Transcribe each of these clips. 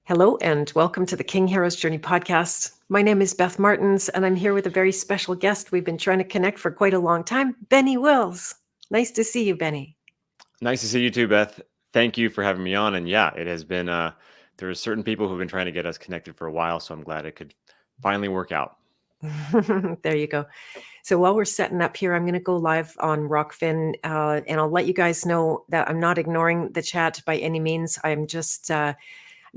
Hello and welcome to the King Heroes Journey podcast. My name is Beth Martins and I'm here with a very special guest we've been trying to connect for quite a long time, Benny Wills. Nice to see you, Benny. Nice to see you too, Beth. Thank you for having me on. And yeah, it has been, there are certain people who've been trying to get us connected for a while. So I'm glad it could finally work out. There you go. So while we're setting up here, I'm going to go live on Rockfin and I'll let you guys know that I'm not ignoring the chat by any means. I'm just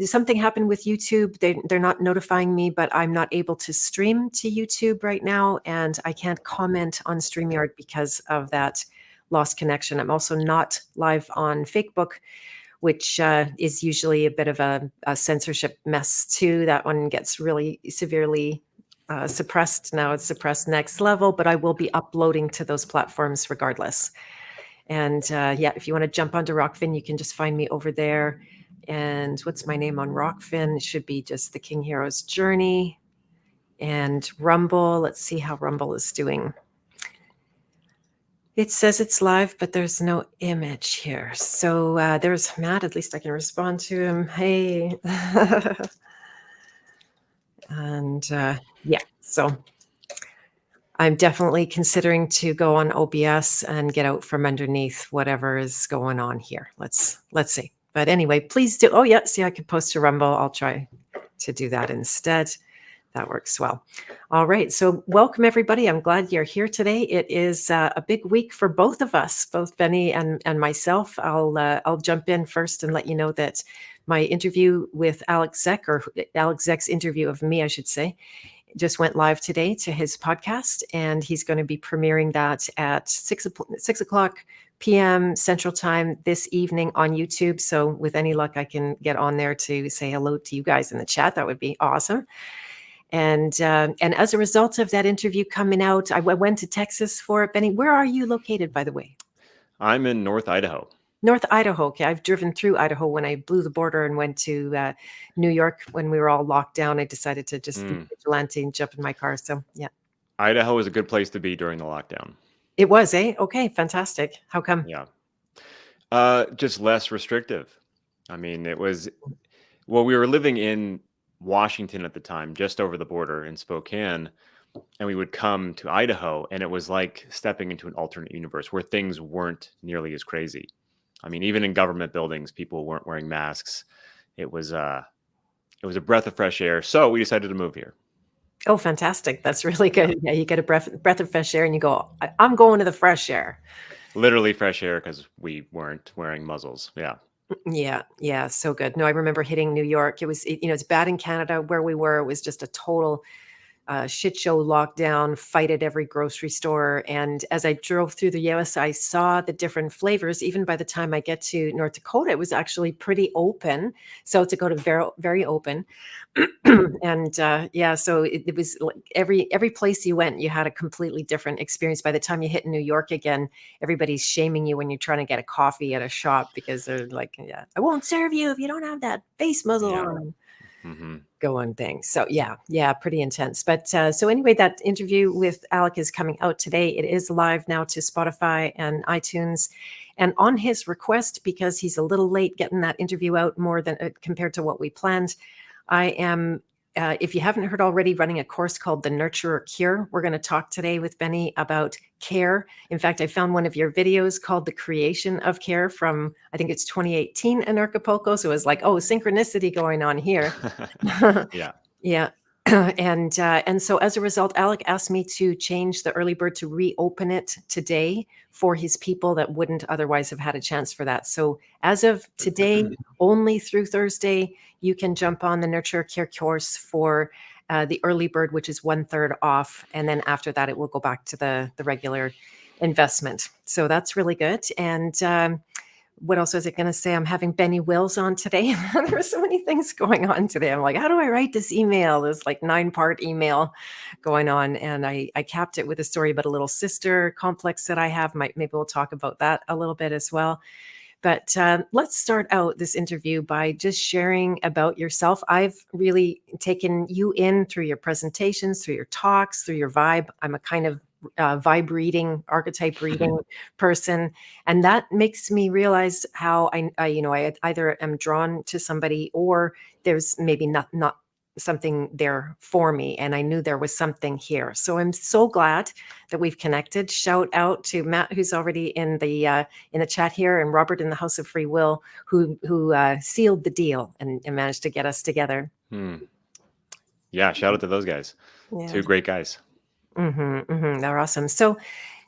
something happened with YouTube. They're not notifying me, but I'm not able to stream to YouTube right now. And I can't comment on StreamYard because of that lost connection. I'm also not live on Facebook, which is usually a bit of a censorship mess too. That one gets really severely suppressed. Now it's suppressed next level, but I will be uploading to those platforms regardless. And yeah, if you want to jump onto Rockfin, you can just find me over there. And what's my name on Rockfin? It should be just the King Heroes Journey. And Rumble, let's see how Rumble is doing. It says it's live, but there's no image here. So there's Matt. At least I can respond to him. Hey. And yeah, so I'm definitely considering to go on OBS and get out from underneath whatever is going on here. Let's see. But anyway, please do. Oh yeah, see, I could post to Rumble. I'll try to do that instead. That works well. All right. So welcome everybody. I'm glad you're here today. It is a big week for both of us, both Benny and myself. I'll jump in first and let you know that my interview with Alec Zeck, or Alec Zeck's interview of me, I should say, just went live today to his podcast, and he's going to be premiering that at 6 o'clock p.m. Central Time this evening on YouTube. So with any luck, I can get on there to say hello to you guys in the chat. That would be awesome. And as a result of that interview coming out, I went to Texas for it. Benny, where are you located, by the way? I'm in North Idaho. North Idaho. Okay, I've driven through Idaho when I blew the border and went to New York when we were all locked down. I decided to just be vigilante and jump in my car. So yeah, Idaho is a good place to be during the lockdown. it was, eh? Okay, fantastic. How come? Yeah. Just less restrictive. I mean, it was, well, we were living in Washington at the time, just over the border in Spokane. And we would come to Idaho, and it was like stepping into an alternate universe where things weren't nearly as crazy. I mean, even in government buildings, people weren't wearing masks. It was a breath of fresh air. So we decided to move here. Oh, fantastic. That's really good. Yeah, you get a breath of fresh air and you go, I'm going to the fresh air. Literally fresh air because we weren't wearing muzzles. Yeah. Yeah, so good. No, I remember hitting New York. It was, it's bad in Canada where we were. It was just a total shit show lockdown, fight at every grocery store. And as I drove through the US, I saw the different flavors. Even by the time I get to North Dakota, it was actually pretty open. South Dakota, very, very open. And yeah, so it was like every place you went, you had a completely different experience. By the time you hit New York again, everybody's shaming you when you're trying to get a coffee at a shop because they're like, yeah, I won't serve you if you don't have that face muzzle Yeah. on. Mm-hmm. Going thing. So yeah, pretty intense. But so anyway, that interview with Alec is coming out today. It is live now to Spotify and iTunes. And on his request, because he's a little late getting that interview out more than compared to what we planned, I am, if you haven't heard already, running a course called The Nurture or Cure. We're going to talk today with Benny about care. In fact, I found one of your videos called The Creation of Care from, I think it's 2018 Anarchapulco. So it was like, oh, synchronicity going on here. Yeah. Yeah. And so as a result, Alec asked me to change the early bird to reopen it today for his people that wouldn't otherwise have had a chance for that. So as of today, only through Thursday, you can jump on the Nurture Care course for the early bird, which is 1/3 off. And then after that, it will go back to the regular investment. So that's really good. And what else was I going to say? I'm having Benny Wills on today. There were so many things going on today. I'm like, how do I write this email? There's like 9-part email going on. And I capped it with a story about a little sister complex that I have. Maybe we'll talk about that a little bit as well. But let's start out this interview by just sharing about yourself. I've really taken you in through your presentations, through your talks, through your vibe. I'm a kind of vibe reading person, and that makes me realize how I either am drawn to somebody, or there's maybe not something there for me, and I knew there was something here. So I'm so glad that we've connected. Shout out to Matt, who's already in the chat here, and Robert in the House of Free Will, who sealed the deal and managed to get us together. Yeah, shout out to those guys. Yeah. Two great guys. They're awesome. So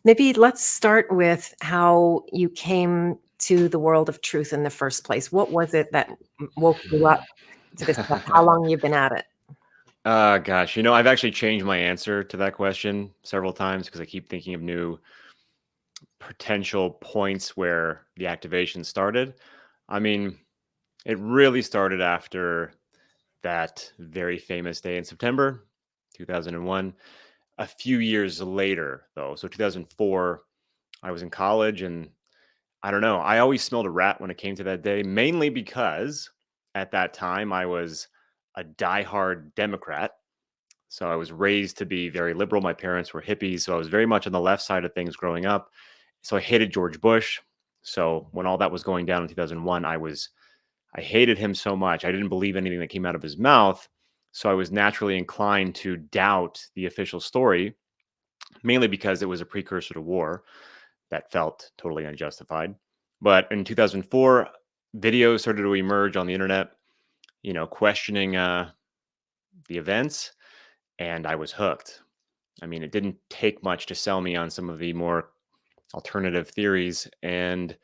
maybe let's start with how you came to the world of truth in the first place. What was it that woke you up to this stuff? How long you've been at it? Gosh, I've actually changed my answer to that question several times because I keep thinking of new potential points where the activation started. I mean, it really started after that very famous day in September 2001. A few years later, though, so 2004, I was in college, and I don't know, I always smelled a rat when it came to that day, mainly because at that time I was a diehard Democrat. So I was raised to be very liberal. My parents were hippies, so I was very much on the left side of things growing up. So I hated George Bush. So when all that was going down in 2001, I hated him so much. I didn't believe anything that came out of his mouth. So I was naturally inclined to doubt the official story, mainly because it was a precursor to war that felt totally unjustified. But in 2004, videos started to emerge on the internet, questioning the events, and I was hooked. I mean, it didn't take much to sell me on some of the more alternative theories, and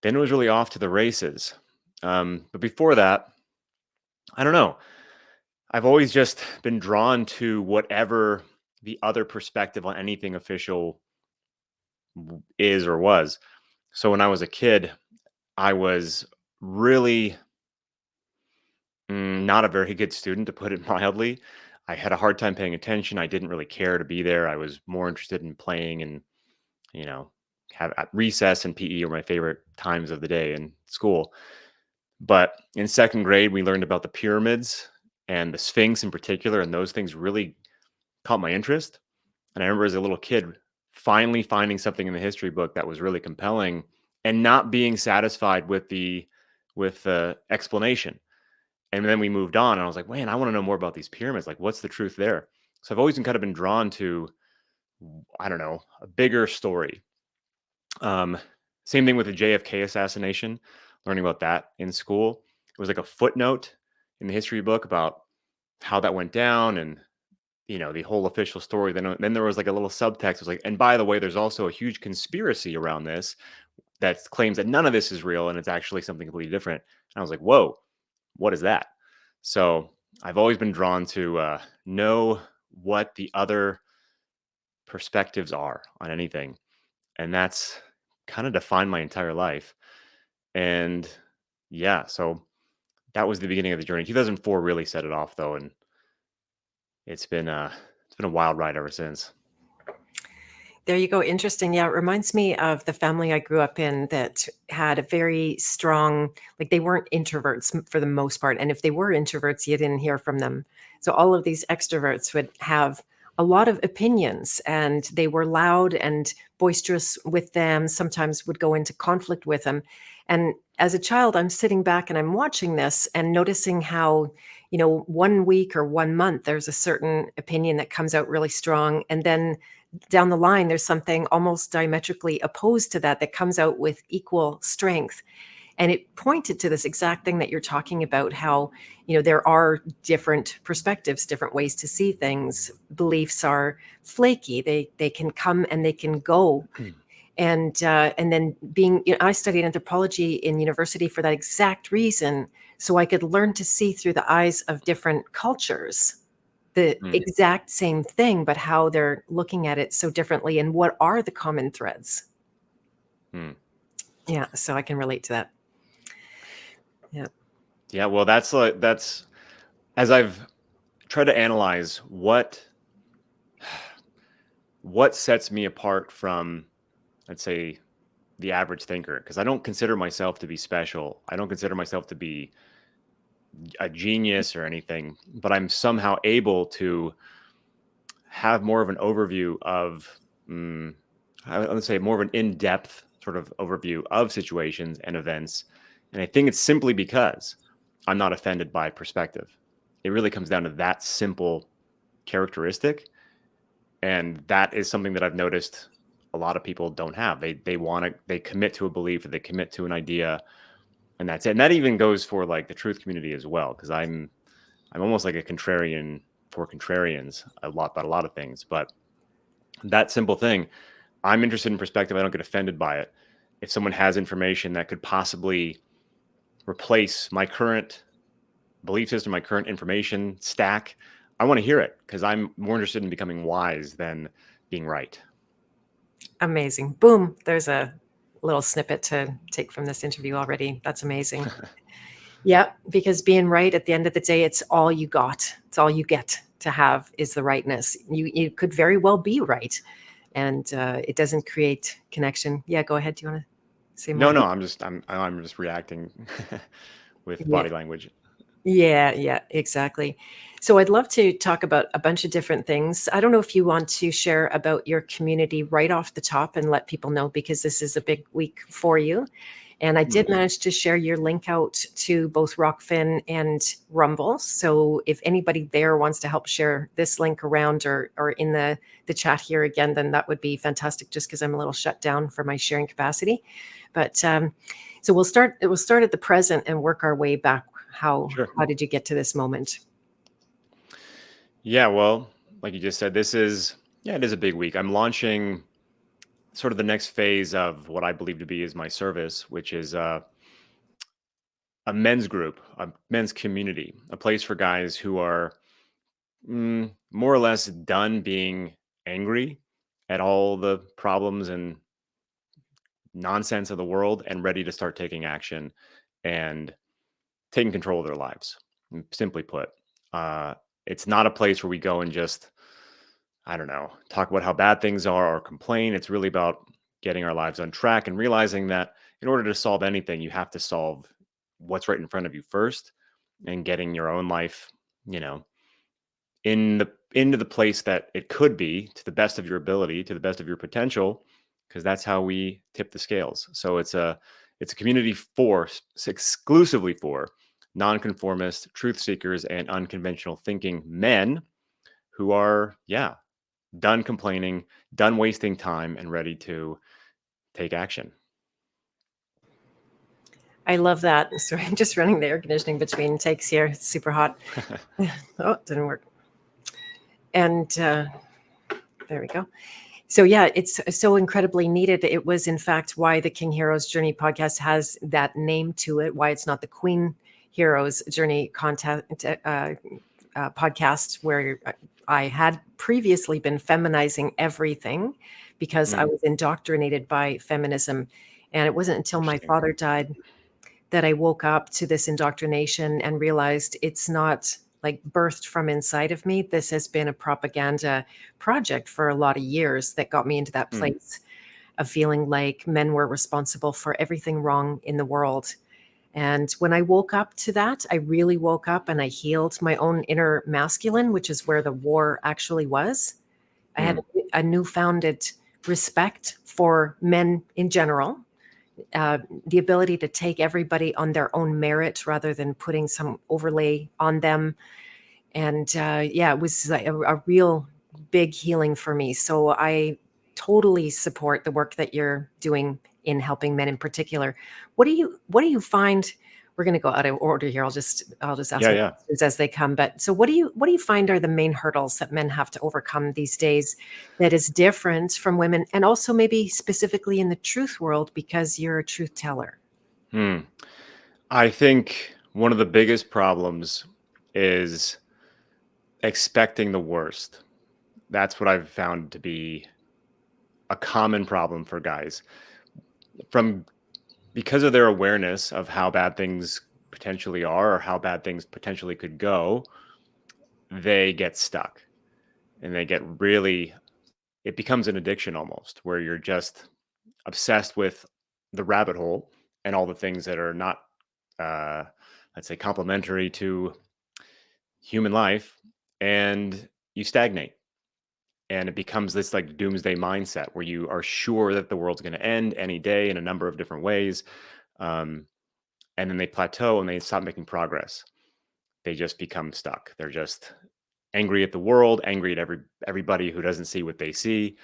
then it was really off to the races. But before that, I don't know. I've always just been drawn to whatever the other perspective on anything official is or was. So when I was a kid, I was really not a very good student, to put it mildly. I had a hard time paying attention. I didn't really care to be there. I was more interested in playing, and you know, have at recess and PE were my favorite times of the day in school. But in second grade, we learned about the pyramids and the Sphinx in particular, and those things really caught my interest. And I remember as a little kid finally finding something in the history book that was really compelling and not being satisfied with the explanation. And then we moved on, and I was like, man, I want to know more about these pyramids. Like, what's the truth there? So I've always been drawn to, I don't know, a bigger story. Um, Same thing with the JFK assassination, learning about that in school. It was like a footnote in the history book about how that went down, and the whole official story. Then there was like a little subtext. It was like, and by the way, there's also a huge conspiracy around this that claims that none of this is real and it's actually something completely different. And I was like, whoa, what is that? So I've always been drawn to know what the other perspectives are on anything, and that's kind of defined my entire life. And yeah, so that was the beginning of the journey. 2004 really set it off, though, and it's been a wild ride ever since. There you go. Interesting. Yeah, it reminds me of the family I grew up in that had a very strong, like they weren't introverts for the most part. And if they were introverts, you didn't hear from them. So all of these extroverts would have a lot of opinions, and they were loud and boisterous with them, sometimes would go into conflict with them. And as a child, I'm sitting back and I'm watching this and noticing how, 1 week or 1 month, there's a certain opinion that comes out really strong. And then down the line, there's something almost diametrically opposed to that that comes out with equal strength. And it pointed to this exact thing that you're talking about, how, there are different perspectives, different ways to see things. Beliefs are flaky. They can come and they can go. And then I studied anthropology in university for that exact reason, so I could learn to see through the eyes of different cultures the Mm, exact same thing, but how they're looking at it so differently, and what are the common threads. mm. Yeah, so I can relate to that. Yeah. Yeah, well, that's as I've tried to analyze what sets me apart from, let's say, the average thinker, because I don't consider myself to be special. I don't consider myself to be a genius or anything, but I'm somehow able to have more of an overview of, mm, I would say more of an in-depth sort of overview of situations and events. And I think it's simply because I'm not offended by perspective. It really comes down to that simple characteristic. And that is something that I've noticed a lot of people don't have. They want to, they commit to a belief, or they commit to an idea, and that's it. And that even goes for like the truth community as well, because I'm almost like a contrarian for contrarians a lot about a lot of things. But that simple thing, I'm interested in perspective. I don't get offended by it. If someone has information that could possibly replace my current belief system, my current information stack, I want to hear it because I'm more interested in becoming wise than being right. Amazing. Boom. There's a little snippet to take from this interview already. That's amazing. Yeah, because being right at the end of the day, it's all you got. It's all you get to have is the rightness. You could very well be right, and it doesn't create connection. Yeah, go ahead. Do you want to say No, more? no, I'm just reacting with Yeah. body language. Yeah, yeah, exactly. So I'd love to talk about a bunch of different things. I don't know if you want to share about your community right off the top and let people know because this is a big week for you. And I did Hmm. manage to share your link out to both Rockfin and Rumble. So if anybody there wants to help share this link around or in the chat here again, then that would be fantastic just because I'm a little shut down for my sharing capacity. But so we'll start at the present and work our way back. Sure. How did you get to this moment? Yeah, well, like you just said, this is, yeah, it is a big week. I'm launching sort of the next phase of what I believe to be is my service, which is a men's group, a men's community, a place for guys who are more or less done being angry at all the problems and nonsense of the world and ready to start taking action and taking control of their lives. Simply put, uh, it's not a place where we go and just, I don't know, talk about how bad things are or complain. It's really about getting our lives on track and realizing that in order to solve anything, you have to solve what's right in front of you first, and getting your own life, you know, into the place that it could be to the best of your ability, to the best of your potential, because that's how we tip the scales. So it's a community for exclusively for nonconformist, truth seekers, and unconventional thinking men who are, yeah, done complaining, done wasting time, and ready to take action. I love that. Sorry, I'm just running the air conditioning between takes here. It's super hot. Oh, it didn't work. And there we go. So yeah, it's so incredibly needed. It was in fact why the King Heroes Journey podcast has that name to it. Why it's not the Queen Heroes Journey podcast, where I had previously been feminizing everything because I Mm, was indoctrinated by feminism, and it wasn't until my interesting. father died that I woke up to this indoctrination and realized it's not like birthed from inside of me. This has been a propaganda project for a lot of years that got me into that Mm, place of feeling like men were responsible for everything wrong in the world. And when I woke up to that, I really woke up and I healed my own inner masculine, which is where the war actually was. I had mm, a newfounded respect for men in general, uh, the ability to take everybody on their own merit rather than putting some overlay on them. And yeah, it was like a real big healing for me. So I totally support the work that you're doing in helping men in particular. What do you find? We're going to go out of order here. I'll just ask yeah, my yeah. questions as they come. But so what do you find are the main hurdles that men have to overcome these days that is different from women, and also maybe specifically in the truth world because you're a truth teller? Hmm. I think one of the biggest problems is expecting the worst. That's what I've found to be a common problem for guys. From because of their awareness of how bad things potentially are or how bad things potentially could go, they get stuck and they get really, it becomes an addiction almost, where you're just obsessed with the rabbit hole and all the things that are not, uh, let's say, complementary to human life, and you stagnate. and it becomes this like doomsday mindset where you are sure that the world's going to end any day in a number of different ways. Um, and then they plateau and they stop making progress. They just become stuck. They're just angry at the world, angry at everybody who doesn't see what they see,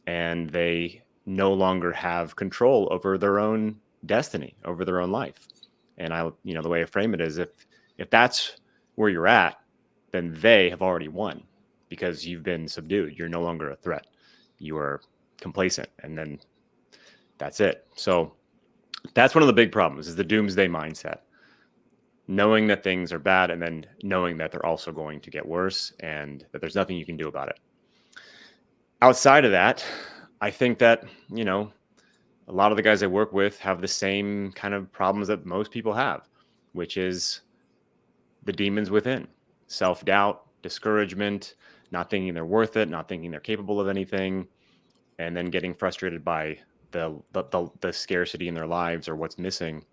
and they no longer have control over their own destiny, over their own life. And the way I frame it is if that's where you're at, then they have already won because you've been subdued. You're no longer a threat. You are complacent, and then that's it. So that's one of the big problems is the doomsday mindset. Knowing that things are bad and then knowing that they're also going to get worse and that there's nothing you can do about it. Outside of that, I think that, a lot of the guys I work with have the same kind of problems that most people have, which is the demons within: self-doubt, discouragement, not thinking they're worth it, not thinking they're capable of anything, and then getting frustrated by the scarcity in their lives or what's missing.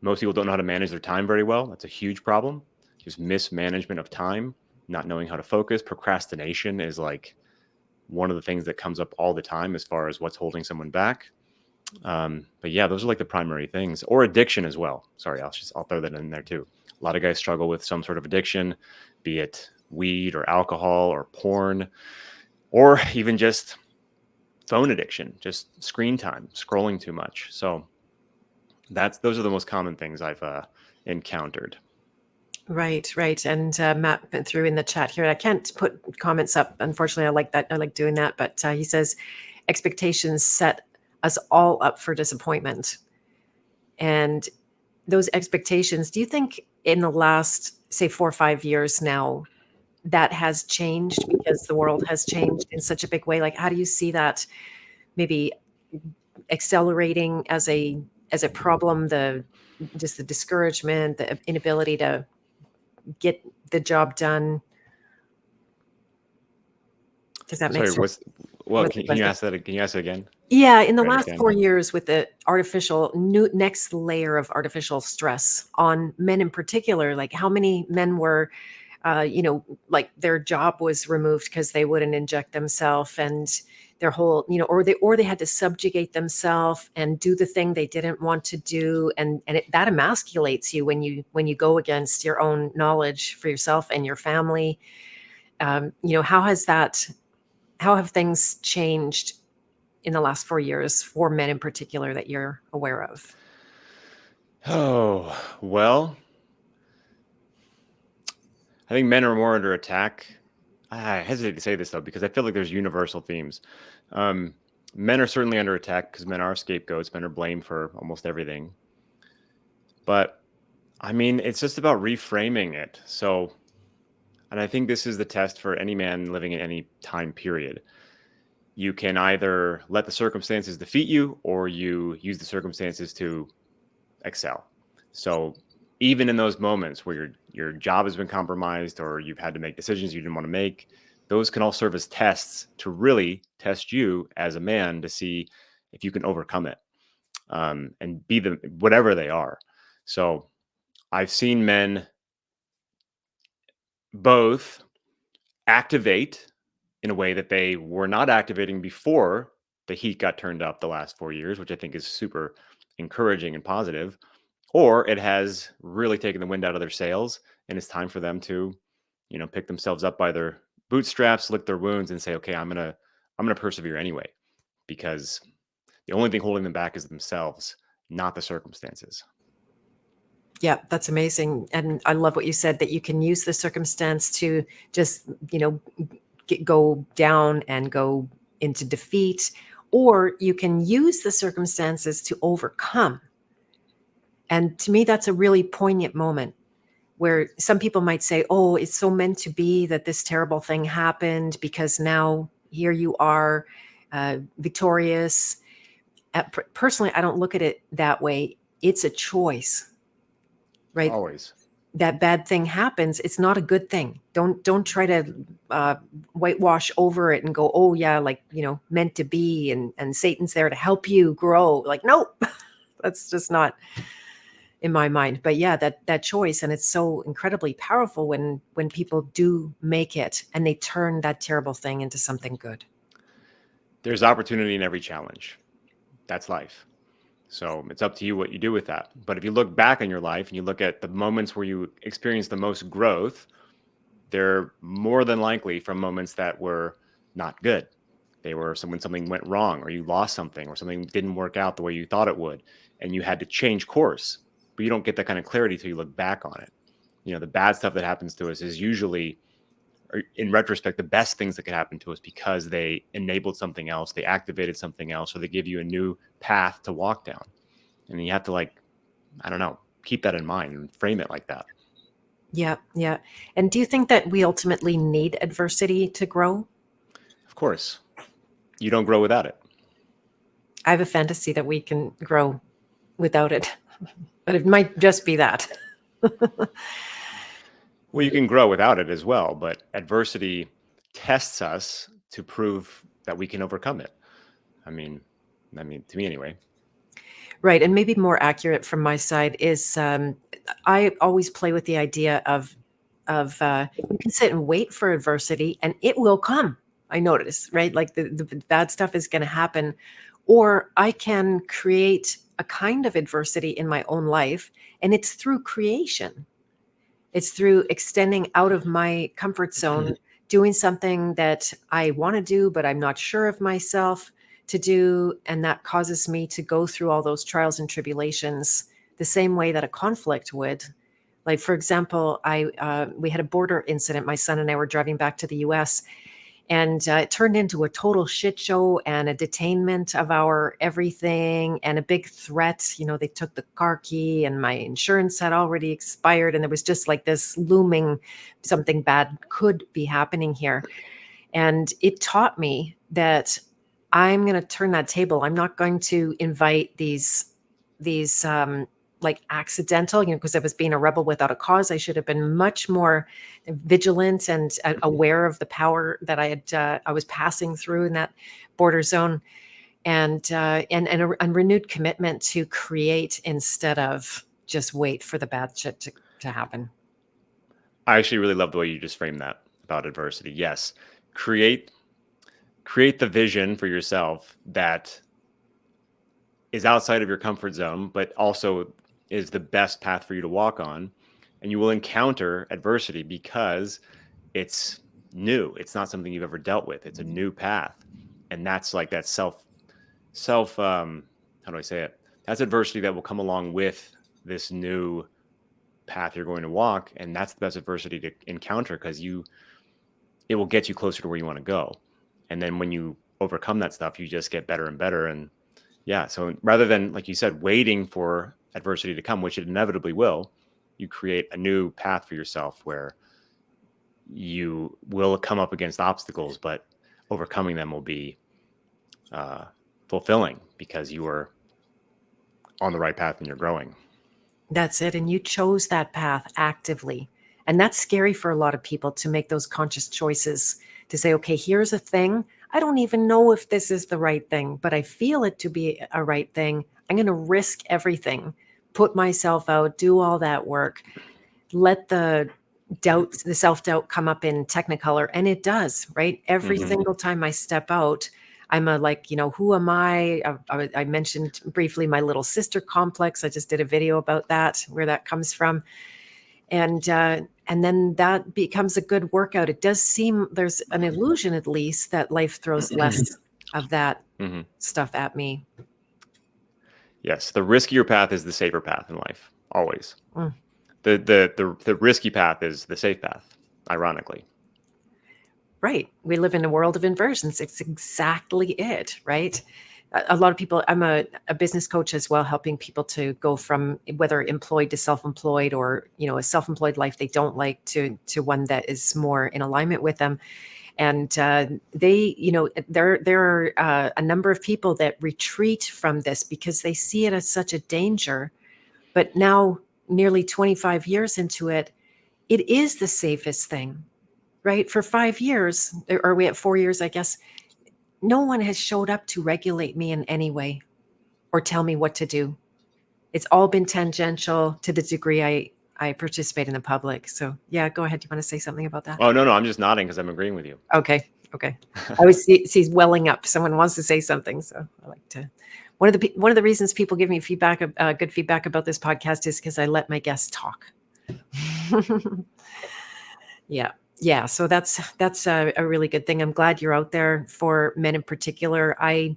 Most people don't know how to manage their time very well. That's a huge problem. Just mismanagement of time, not knowing how to focus. Procrastination is like one of the things that comes up all the time as far as what's holding someone back. But yeah, those are like the primary things, or addiction as well. Sorry, I'll throw that in there too. A lot of guys struggle with some sort of addiction, be it weed or alcohol or porn, or even just phone addiction, just screen time, scrolling too much. So those are the most common things I've encountered. Right, right. And Matt went through in the chat here. I can't put comments up. Unfortunately, I like that. I like doing that. But he says expectations set us all up for disappointment. And those expectations, do you think in the last, say, 4 or 5 years now, that has changed because the world has changed in such a big way? Like, how do you see that maybe accelerating as a problem, just the discouragement, the inability to get the job done? Does that make Sorry, sense? can you ask that? Can you ask it again? Yeah, in the I last understand. 4 years with the next layer of artificial stress on men in particular, like how many men were, like their job was removed because they wouldn't inject themselves, and their whole, or they had to subjugate themselves and do the thing they didn't want to do, and that emasculates you when you go against your own knowledge for yourself and your family. How have things changed in the last 4 years for men in particular that you're aware of? Oh, well, I think men are more under attack. I hesitate to say this though, because I feel like there's universal themes. Um, Men are certainly under attack because men are scapegoats. Men are blamed for almost everything. But I mean, it's just about reframing it. So, and I think this is the test for any man living in any time period. You can either let the circumstances defeat you, or you use the circumstances to excel. So even in those moments where your job has been compromised or you've had to make decisions you didn't want to make, those can all serve as tests to really test you as a man to see if you can overcome it, and be the whatever they are. So I've seen men both activate in a way that they were not activating before the heat got turned up the last 4 years, which I think is super encouraging and positive, or it has really taken the wind out of their sails and it's time for them to, pick themselves up by their bootstraps, lick their wounds, and say, okay, I'm gonna persevere anyway, because the only thing holding them back is themselves, not the circumstances. Yeah, that's amazing. And I love what you said, that you can use the circumstance to just, go down and go into defeat, or you can use the circumstances to overcome. And to me, that's a really poignant moment where some people might say, oh, it's so meant to be that this terrible thing happened because now here you are, victorious. Personally, I don't look at it that way. It's a choice, right? Always. That bad thing happens, it's not a good thing. Don't try to whitewash over it and go, oh yeah, like, meant to be, and Satan's there to help you grow. Like, nope. That's just not in my mind. But yeah, that choice, and it's so incredibly powerful when people do make it and they turn that terrible thing into something good. There's opportunity in every challenge. That's life. So it's up to you what you do with that. But if you look back on your life and you look at the moments where you experience the most growth, they're more than likely from moments that were not good. They were when something went wrong, or you lost something, or something didn't work out the way you thought it would, and you had to change course. But you don't get that kind of clarity till you look back on it. The bad stuff that happens to us is usually, or in retrospect, the best things that could happen to us because they enabled something else, they activated something else, or they give you a new path to walk down. And you have to, like, I don't know, keep that in mind and frame it like that. Yeah, yeah. And do you think that we ultimately need adversity to grow? Of course, you don't grow without it. I have a fantasy that we can grow without it, but it might just be that. Well, you can grow without it as well, but adversity tests us to prove that we can overcome it. I mean, to me anyway. Right. And maybe more accurate from my side is I always play with the idea of you can sit and wait for adversity and it will come. I notice, right? Like the bad stuff is going to happen. Or I can create a kind of adversity in my own life, and it's through creation. It's through extending out of my comfort zone, doing something that I want to do, but I'm not sure of myself to do. And that causes me to go through all those trials and tribulations the same way that a conflict would. Like, for example, we had a border incident. My son and I were driving back to the US, and it turned into a total shit show and a detainment of our everything and a big threat. They took the car key and my insurance had already expired. And there was just like this looming something bad could be happening here. And it taught me that I'm going to turn that table. I'm not going to invite these like accidental, because I was being a rebel without a cause. I should have been much more vigilant and aware of the power that I was passing through in that border zone, and a renewed commitment to create instead of just wait for the bad shit to happen. I actually really love the way you just framed that about adversity. Yes, create the vision for yourself that is outside of your comfort zone, but also is the best path for you to walk on. And you will encounter adversity because it's new. It's not something you've ever dealt with. It's a new path. And that's like that how do I say it? That's adversity that will come along with this new path you're going to walk. And that's the best adversity to encounter because it will get you closer to where you want to go. And then when you overcome that stuff, you just get better and better. And yeah, so rather than, like you said, waiting for adversity to come, which it inevitably will, you create a new path for yourself where you will come up against obstacles, but overcoming them will be fulfilling because you are on the right path and you're growing. That's it. And you chose that path actively. And that's scary for a lot of people to make those conscious choices to say, okay, here's a thing. I don't even know if this is the right thing, but I feel it to be a right thing. I'm going to risk everything, put myself out, do all that work, let the self-doubt come up in Technicolor. And it does, right? Every single time I step out, I'm who am I? I mentioned briefly my little sister complex. I just did a video about that, where that comes from. And then that becomes a good workout. It does seem there's an illusion, at least, that life throws less of that stuff at me. Yes, the riskier path is the safer path in life, always. Mm. The risky path is the safe path, ironically. Right. We live in a world of inversions. It's exactly it, right? A lot of people, I'm a business coach as well, helping people to go from whether employed to self-employed, or, a self-employed life they don't like, to one that is more in alignment with them. And there are a number of people that retreat from this because they see it as such a danger. But now, nearly 25 years into it, it is the safest thing, right? For 5 years, or are we at 4 years, I guess, no one has showed up to regulate me in any way or tell me what to do. Let the doubts, the self-doubt come up in Technicolor, and it does. And then that becomes a good workout. It does seem there's an illusion, at least, that life throws less of that at me. Yes, or are we at 4 years, I guess? No one has showed up to regulate me in any way or tell me what to do. It's all been tangential to the degree I participate in the public. So yeah, go ahead. Do you want to say something about that? Oh, no, I'm just nodding because I'm agreeing with you. Okay. Okay. I always see welling up. Someone wants to say something, so I like to. One of the reasons people give me feedback, good feedback about this podcast, is because I let my guests talk. Yeah, yeah. So that's a really good thing. I'm glad you're out there for men in particular. I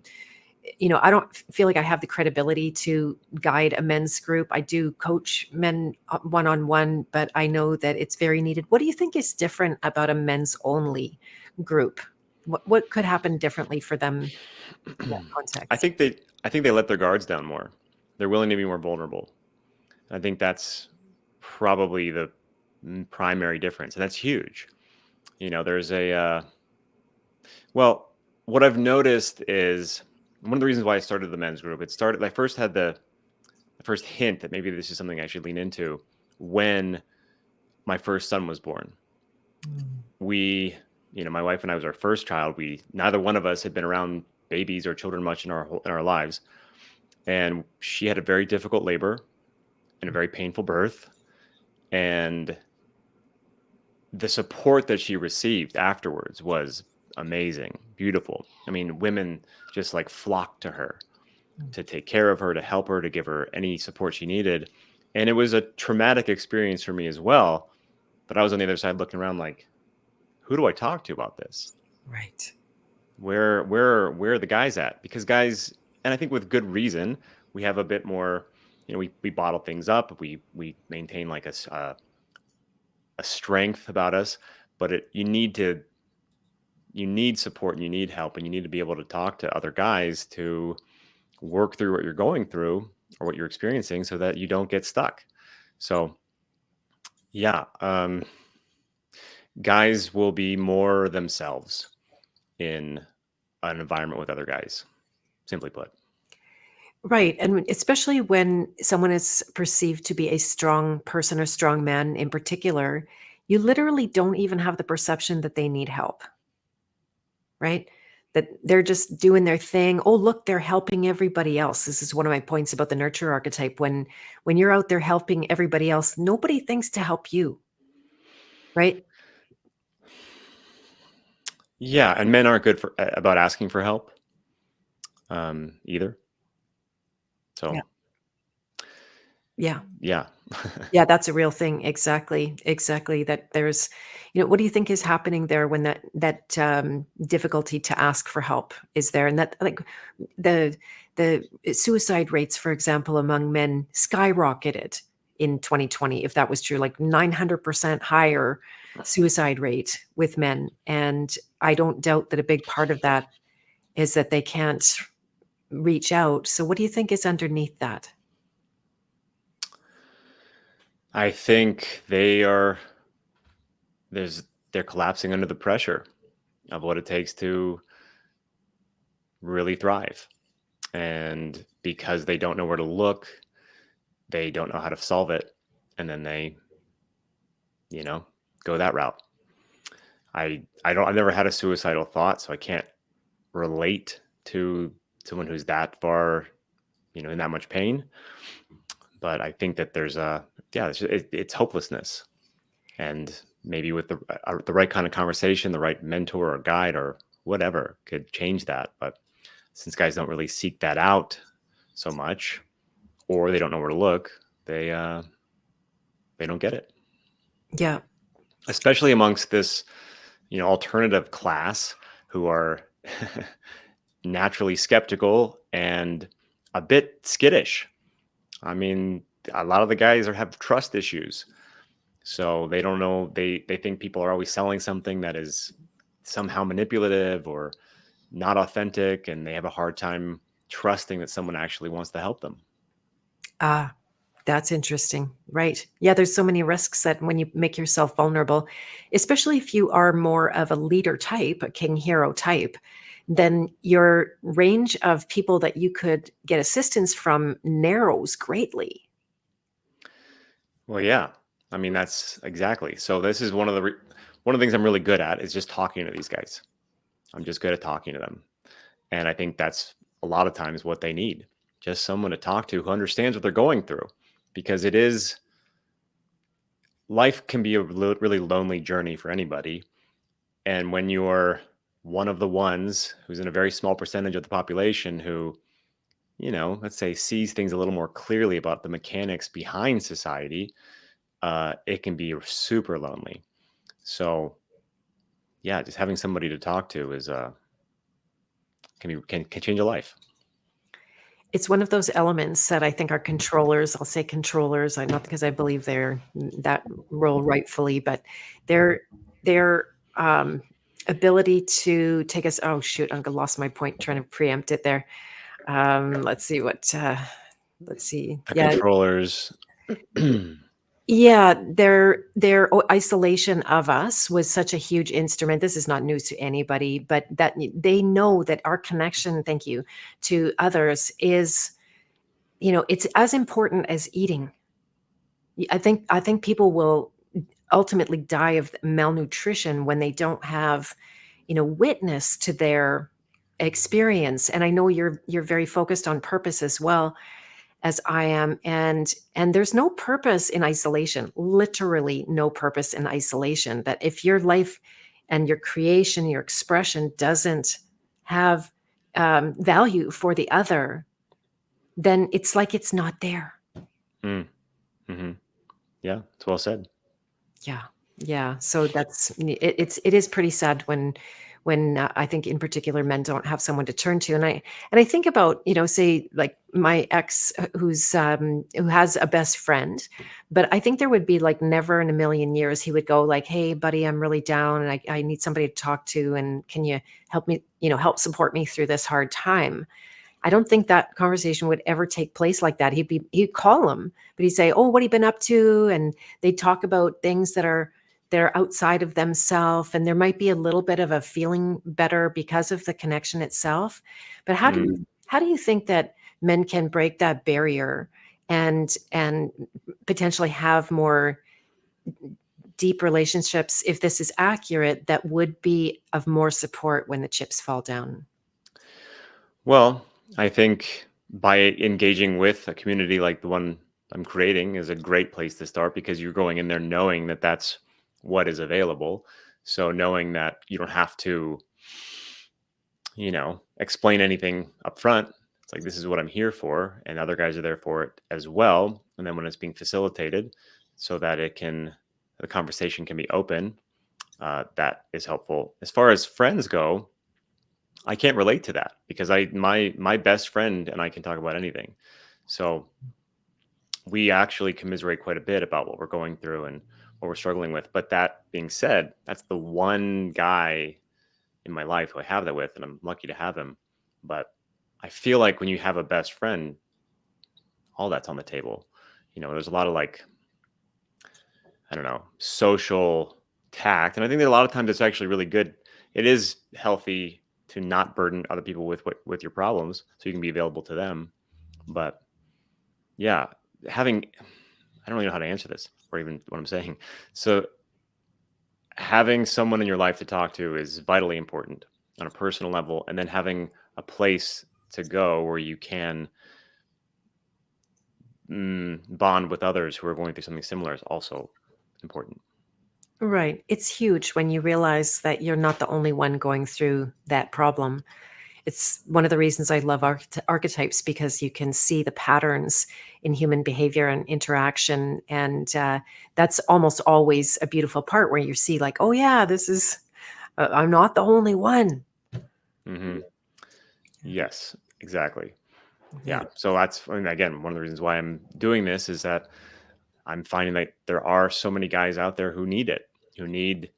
don't feel like I have the credibility to guide a men's group. I do coach men one on one, but I know that it's very needed. What do you think is different about a men's only group? What could happen differently for them in that I context? think they I think they let their guards down more. They're willing to be more vulnerable. I think that's probably the primary difference, and that's huge. There's well, what I've noticed is one of the reasons why I started the men's group. I first had the first hint that maybe this is something I should lean into when my first son was born. Mm. We, my wife and I was our first child. Neither one of us had been around babies or children much in our lives, and she had a very difficult labor and a very painful birth, and the support that she received afterwards was amazing, beautiful. I mean, women just like flocked to her to take care of her, to help her, to give her any support she needed. And it was a traumatic experience for me as well. But I was on the other side looking around like, who do I talk to about this? Right. Where are the guys at? Because guys, and I think with good reason, we have a bit more, we bottle things up. We maintain like a strength about us, but you need support and you need help and you need to be able to talk to other guys to work through what you're going through or what you're experiencing so that you don't get stuck. So, yeah, guys will be more themselves in an environment with other guys, simply put. Right. And especially when someone is perceived to be a strong person or strong man in particular, you literally don't even have the perception that they need help, right? That they're just doing their thing. Oh, look, they're helping everybody else. This is one of my points about the nurture archetype. When you're out there helping everybody else, nobody thinks to help you, right? Yeah, and men aren't good about asking for help either. Yeah. So, Yeah. yeah. Yeah, that's a real thing. Exactly. Exactly. That there's, what do you think is happening there when that difficulty to ask for help is there? And that, like, the suicide rates, for example, among men skyrocketed in 2020, if that was true, like 900% higher suicide rate with men. And I don't doubt that a big part of that is that they can't reach out. So what do you think is underneath that? I think they're collapsing under the pressure of what it takes to really thrive. And because they don't know where to look, they don't know how to solve it. And then they, you know, go that route. I've never had a suicidal thought, so I can't relate to someone who's that far, in that much pain. But I think that it's hopelessness. And maybe with the right kind of conversation, the right mentor or guide or whatever could change that. But since guys don't really seek that out so much, or they don't know where to look, they don't get it. Yeah. Especially amongst this, alternative class who are naturally skeptical and a bit skittish. I mean, a lot of the guys have trust issues. So they don't know, they think people are always selling something that is somehow manipulative or not authentic, and they have a hard time trusting that someone actually wants to help them. Ah, that's interesting. Right. Yeah, there's so many risks that when you make yourself vulnerable, especially if you are more of a leader type, a king hero type, then your range of people that you could get assistance from narrows greatly. Well, yeah. I mean, that's exactly. So this is one of the things I'm really good at is just talking to these guys. I'm just good at talking to them. And I think that's a lot of times what they need, just someone to talk to who understands what they're going through, because life can be a really lonely journey for anybody. And when you're one of the ones who's in a very small percentage of the population who, let's say sees things a little more clearly about the mechanics behind society, it can be super lonely. So yeah, just having somebody to talk to is can change a life. It's one of those elements that I think are controllers. I'll say controllers, not because I believe they're that role rightfully, but their ability to take us. Oh shoot, I lost my point trying to preempt it there. Let's see what. Let's see. The Yeah, controllers. yeah. Their isolation of us was such a huge instrument. This is not news to anybody, but that they know that our connection, thank you, to others is, it's as important as eating. I think people will ultimately die of malnutrition when they don't have, witness to their experience. And I know you're very focused on purpose as well as I am, and there's no purpose in isolation. Literally no purpose in isolation. That if your life and your creation, your expression doesn't have value for the other, then it's like it's not there. Mm, hmm. Yeah, it's well said. Yeah. Yeah. So it is pretty sad when I think in particular men don't have someone to turn to. And I think about, say like my ex who has a best friend, but I think there would be like never in a million years he would go like, "Hey buddy, I'm really down and I need somebody to talk to, and can you help me, help support me through this hard time?" I don't think that conversation would ever take place like that. He'd call him, but he'd say, "Oh, what have you been up to?" And they'd talk about things that are outside of themselves, and there might be a little bit of a feeling better because of the connection itself. But Mm. how do you think that men can break that barrier and potentially have more deep relationships, if this is accurate, that would be of more support when the chips fall down? Well, I think by engaging with a community like the one I'm creating is a great place to start, because you're going in there knowing that that's what is available. So knowing that you don't have to, explain anything up front. It's like, this is what I'm here for, and other guys are there for it as well. And then when it's being facilitated so that the conversation can be open, that is helpful. As far as friends go, I can't relate to that, because my best friend and I can talk about anything. So we actually commiserate quite a bit about what we're going through and what we're struggling with. But that being said, that's the one guy in my life who I have that with, and I'm lucky to have him. But I feel like when you have a best friend, all that's on the table. There's a lot of like, I don't know, social tact. And I think that a lot of times it's actually really good. It is healthy to not burden other people with your problems, so you can be available to them. But yeah, having I don't really know how to answer this or even what I'm saying. So having someone in your life to talk to is vitally important on a personal level, and then having a place to go where you can bond with others who are going through something similar is also important. Right. It's huge when you realize that you're not the only one going through that problem. It's one of the reasons I love archetypes, because you can see the patterns in human behavior and interaction. And that's almost always a beautiful part where you see, like, oh, yeah, I'm not the only one. Hmm. Yes, exactly. Yeah. Yeah. So again, one of the reasons why I'm doing this is that I'm finding that there are so many guys out there who need it, who need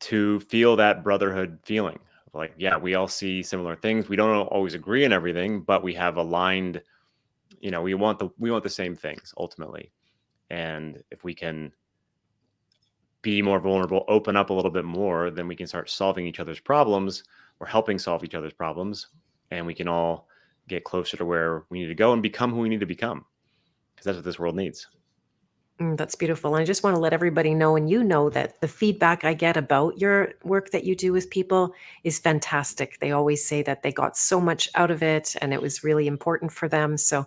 to feel that brotherhood feeling. Like, yeah, we all see similar things. We don't always agree on everything, but we have aligned, we want the same things ultimately. And if we can be more vulnerable, open up a little bit more, then we can start solving each other's problems, or helping solve each other's problems, and we can all get closer to where we need to go and become who we need to become, because that's what this world needs. That's beautiful. And I just want to let everybody know, and you know, that the feedback I get about your work that you do with people is fantastic. They always say that they got so much out of it and it was really important for them. So,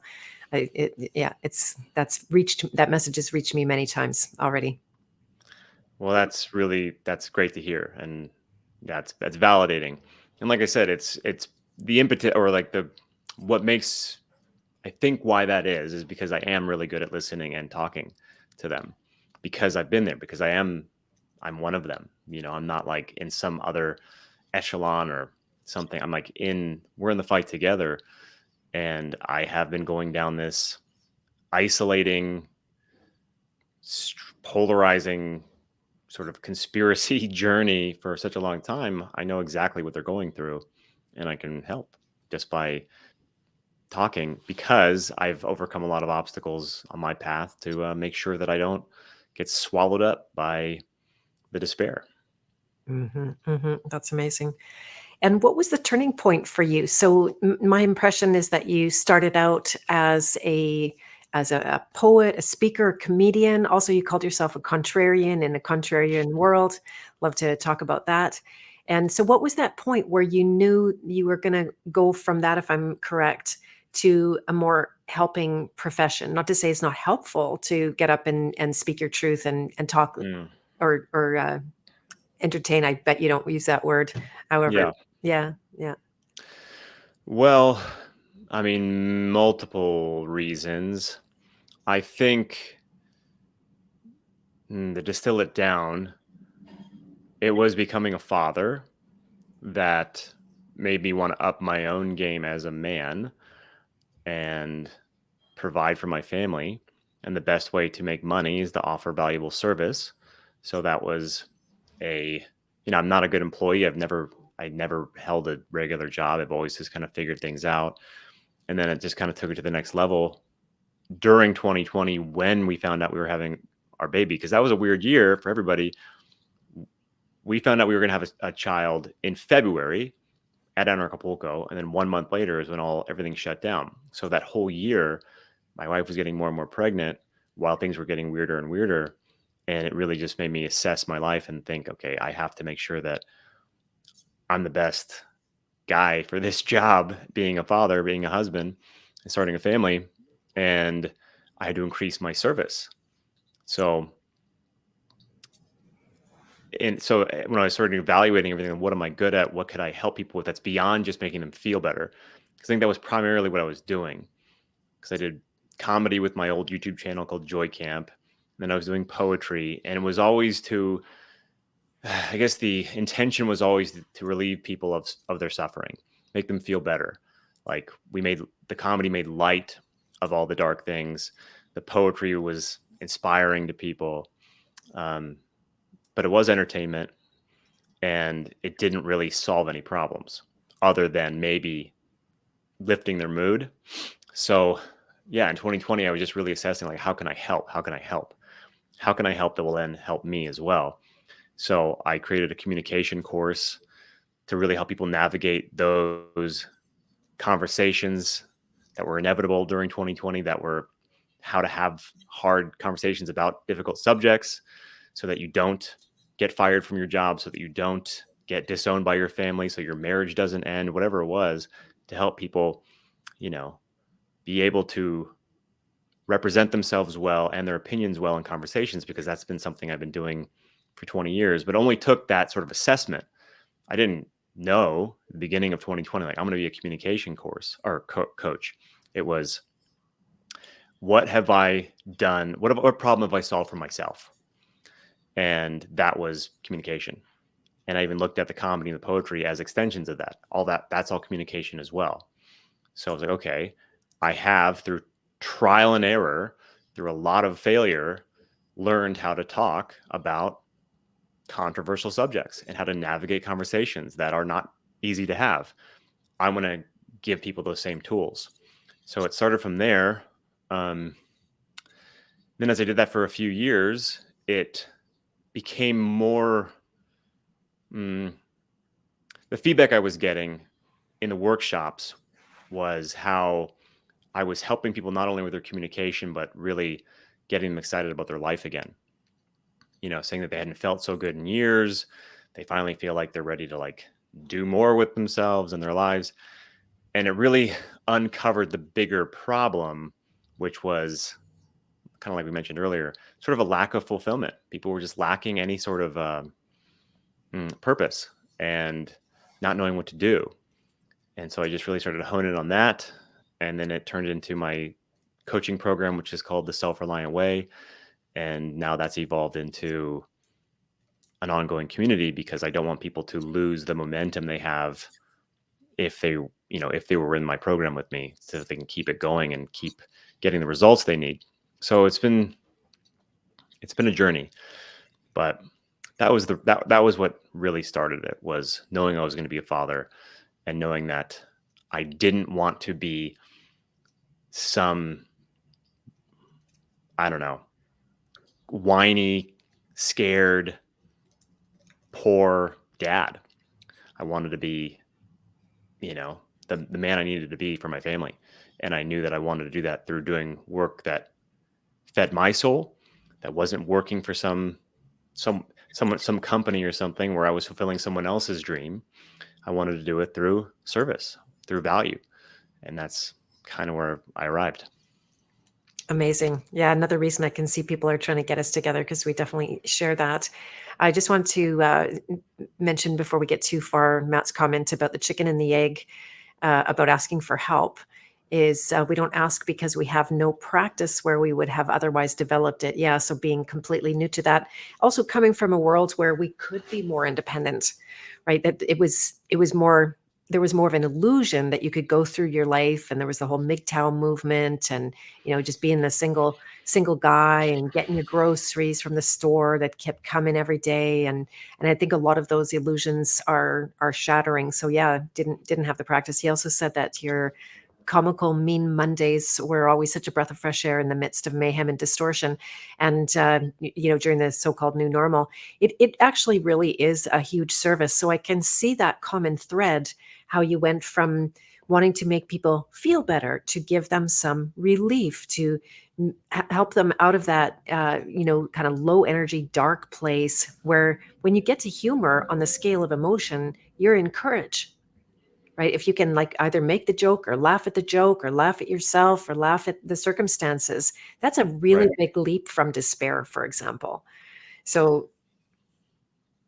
yeah, that message has reached me many times already. Well, that's great to hear, and that's validating. And like I said, it's the impetus, or like the what makes, I think why that is because I am really good at listening and talking to them, because I've been there, because I'm one of them. I'm not like in some other echelon or something. I'm like we're in the fight together, and I have been going down this isolating, polarizing sort of conspiracy journey for such a long time. I know exactly what they're going through, and I can help just by talking, because I've overcome a lot of obstacles on my path to make sure that I don't get swallowed up by the despair. That's amazing. And what was the turning point for you? So my impression is that you started out as a poet, a speaker, a comedian. Also, you called yourself a contrarian in a contrarian world. Love to talk about that. And so, what was that point where you knew you were going to go from that, if I'm correct, to a more helping profession? Not to say it's not helpful to get up and speak your truth and talk Mm, or entertain. I bet you don't use that word. However, yeah. yeah, yeah. Well, I mean, multiple reasons. I think, to distill it down, it was becoming a father that made me want to up my own game as a man and provide for my family. And the best way to make money is to offer valuable service. So that was I'm not a good employee. I never held a regular job. I've always just kind of figured things out. And then it just kind of took it to the next level during 2020 when we found out we were having our baby, because that was a weird year for everybody. We found out we were going to have a child in February at Anarchapulco, and then 1 month later is when everything shut down. So that whole year, my wife was getting more and more pregnant while things were getting weirder and weirder, and it really just made me assess my life and think, okay, I have to make sure that I'm the best guy for this job, being a father, being a husband, and starting a family, and I had to increase my service. So, when I started evaluating everything, what am I good at? What could I help people with that's beyond just making them feel better? 'Cause I think that was primarily what I was doing. Because I did comedy with my old YouTube channel called Joy Camp. And then I was doing poetry, and it was always to, I guess the intention was always to relieve people of their suffering, make them feel better. Like the comedy made light of all the dark things. The poetry was inspiring to people, um, but it was entertainment, and it didn't really solve any problems other than maybe lifting their mood. So, yeah, in 2020, I was just really assessing, like, how can I help? How can I help? How can I help that will then help me as well? So I created a communication course to really help people navigate those conversations that were inevitable during 2020, that were how to have hard conversations about difficult subjects so that you don't get fired from your job, so that you don't get disowned by your family, so your marriage doesn't end, whatever it was, to help people, you know, be able to represent themselves well and their opinions well in conversations, because that's been something I've been doing for 20 years, but only took that sort of assessment. I didn't know at the beginning of 2020, like, I'm going to be a communication course or coach. It was, what have I done? What problem have I solved for myself? And that was communication. And I even looked at the comedy and the poetry as extensions of that. That's all communication as well. So I was like, okay, I have, through trial and error, through a lot of failure, learned how to talk about controversial subjects and how to navigate conversations that are not easy to have. I'm going to give people those same tools. So it started from there. Um, then, as I did that for a few years, it became more. Mm, the feedback I was getting in the workshops was how I was helping people not only with their communication, but really getting them excited about their life again. Saying that they hadn't felt so good in years. They finally feel like they're ready to like do more with themselves and their lives. And it really uncovered the bigger problem, which was kind of like we mentioned earlier, sort of a lack of fulfillment. People were just lacking any sort of purpose and not knowing what to do. And so I just really started to hone in on that. And then it turned into my coaching program, which is called the Self-Reliant Way. And now that's evolved into an ongoing community, because I don't want people to lose the momentum they have if they were in my program with me, so that they can keep it going and keep getting the results they need. So it's been a journey, but that was what really started it, was knowing I was going to be a father, and knowing that I didn't want to be some, I don't know, whiny, scared, poor dad. I wanted to be, the man I needed to be for my family. And I knew that I wanted to do that through doing work that fed my soul, that wasn't working for some company or something where I was fulfilling someone else's dream. I wanted to do it through service, through value. And that's kind of where I arrived. Amazing. Yeah, another reason I can see people are trying to get us together, because we definitely share that. I just want to mention before we get too far, Matt's comment about the chicken and the egg, about asking for help, is we don't ask because we have no practice where we would have otherwise developed it. Yeah, so being completely new to that. Also coming from a world where we could be more independent, right? That it was more, there was more of an illusion that you could go through your life, and there was the whole MGTOW movement, and just being the single guy and getting your groceries from the store that kept coming every day, and I think a lot of those illusions are shattering. So yeah, didn't have the practice. He also said that your comical mean Mondays were always such a breath of fresh air in the midst of mayhem and distortion. And during the so-called new normal, it actually really is a huge service. So I can see that common thread, how you went from wanting to make people feel better, to give them some relief, to help them out of that kind of low energy dark place, where when you get to humor on the scale of emotion, you're encouraged, right? If you can like either make the joke or laugh at the joke or laugh at yourself or laugh at the circumstances, that's a really Right. big leap from despair, for example. So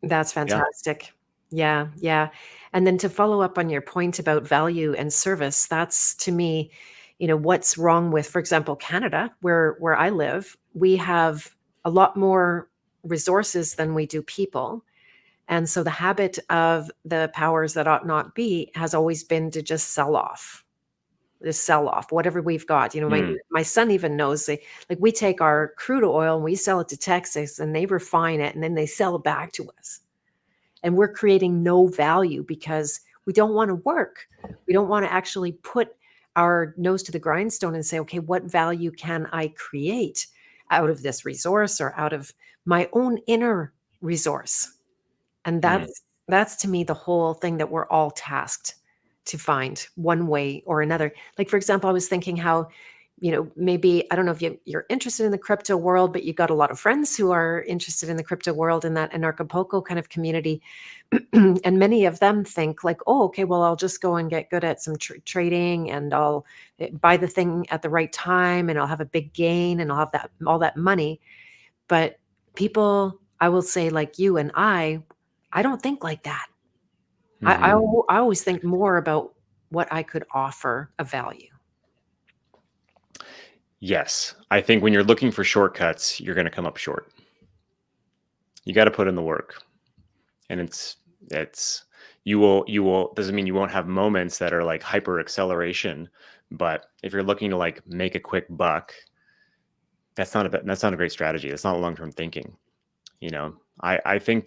that's Yeah. fantastic. Yeah, yeah. And then to follow up on your point about value and service, that's to me, what's wrong with, for example, Canada, where I live, we have a lot more resources than we do people. And so the habit of the powers that ought not be has always been to just sell off whatever we've got. My Mm. my son even knows, like we take our crude oil and we sell it to Texas, and they refine it, and then they sell it back to us. And we're creating no value because we don't want to work. We don't want to actually put our nose to the grindstone and say, okay, what value can I create out of this resource, or out of my own inner resource? And Mm. that's to me the whole thing that we're all tasked to find one way or another. Like, for example, I was thinking how, maybe, I don't know if you're interested in the crypto world, but you got a lot of friends who are interested in the crypto world, in that Anarchapulco kind of community. And many of them think like, oh, okay, well, I'll just go and get good at some trading, and I'll buy the thing at the right time, and I'll have a big gain, and I'll have all that money. But people, I will say, like you and I don't think like that. Hmm. I always think more about what I could offer of value. Yes. I think when you're looking for shortcuts, you're going to come up short. You got to put in the work. And it's you will doesn't mean you won't have moments that are like hyper acceleration, but if you're looking to like make a quick buck, that's not a great strategy. That's not long-term thinking. I think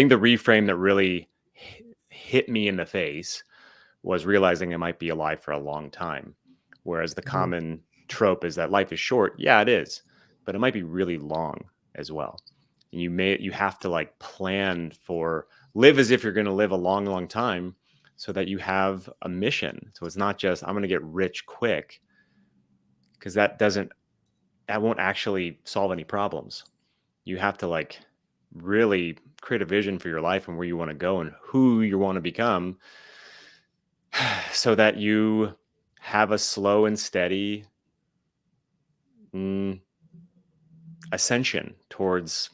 the reframe that really hit me in the face was realizing I might be alive for a long time. Whereas the Mhm. common trope is that life is short. Yeah, it is, but it might be really long as well. And you have to like plan for, live as if you're going to live a long, long time, so that you have a mission. So it's not just I'm going to get rich quick, because that doesn't that won't actually solve any problems. You have to like really create a vision for your life and where you want to go and who you want to become so that you have a slow and steady mm, ascension towards,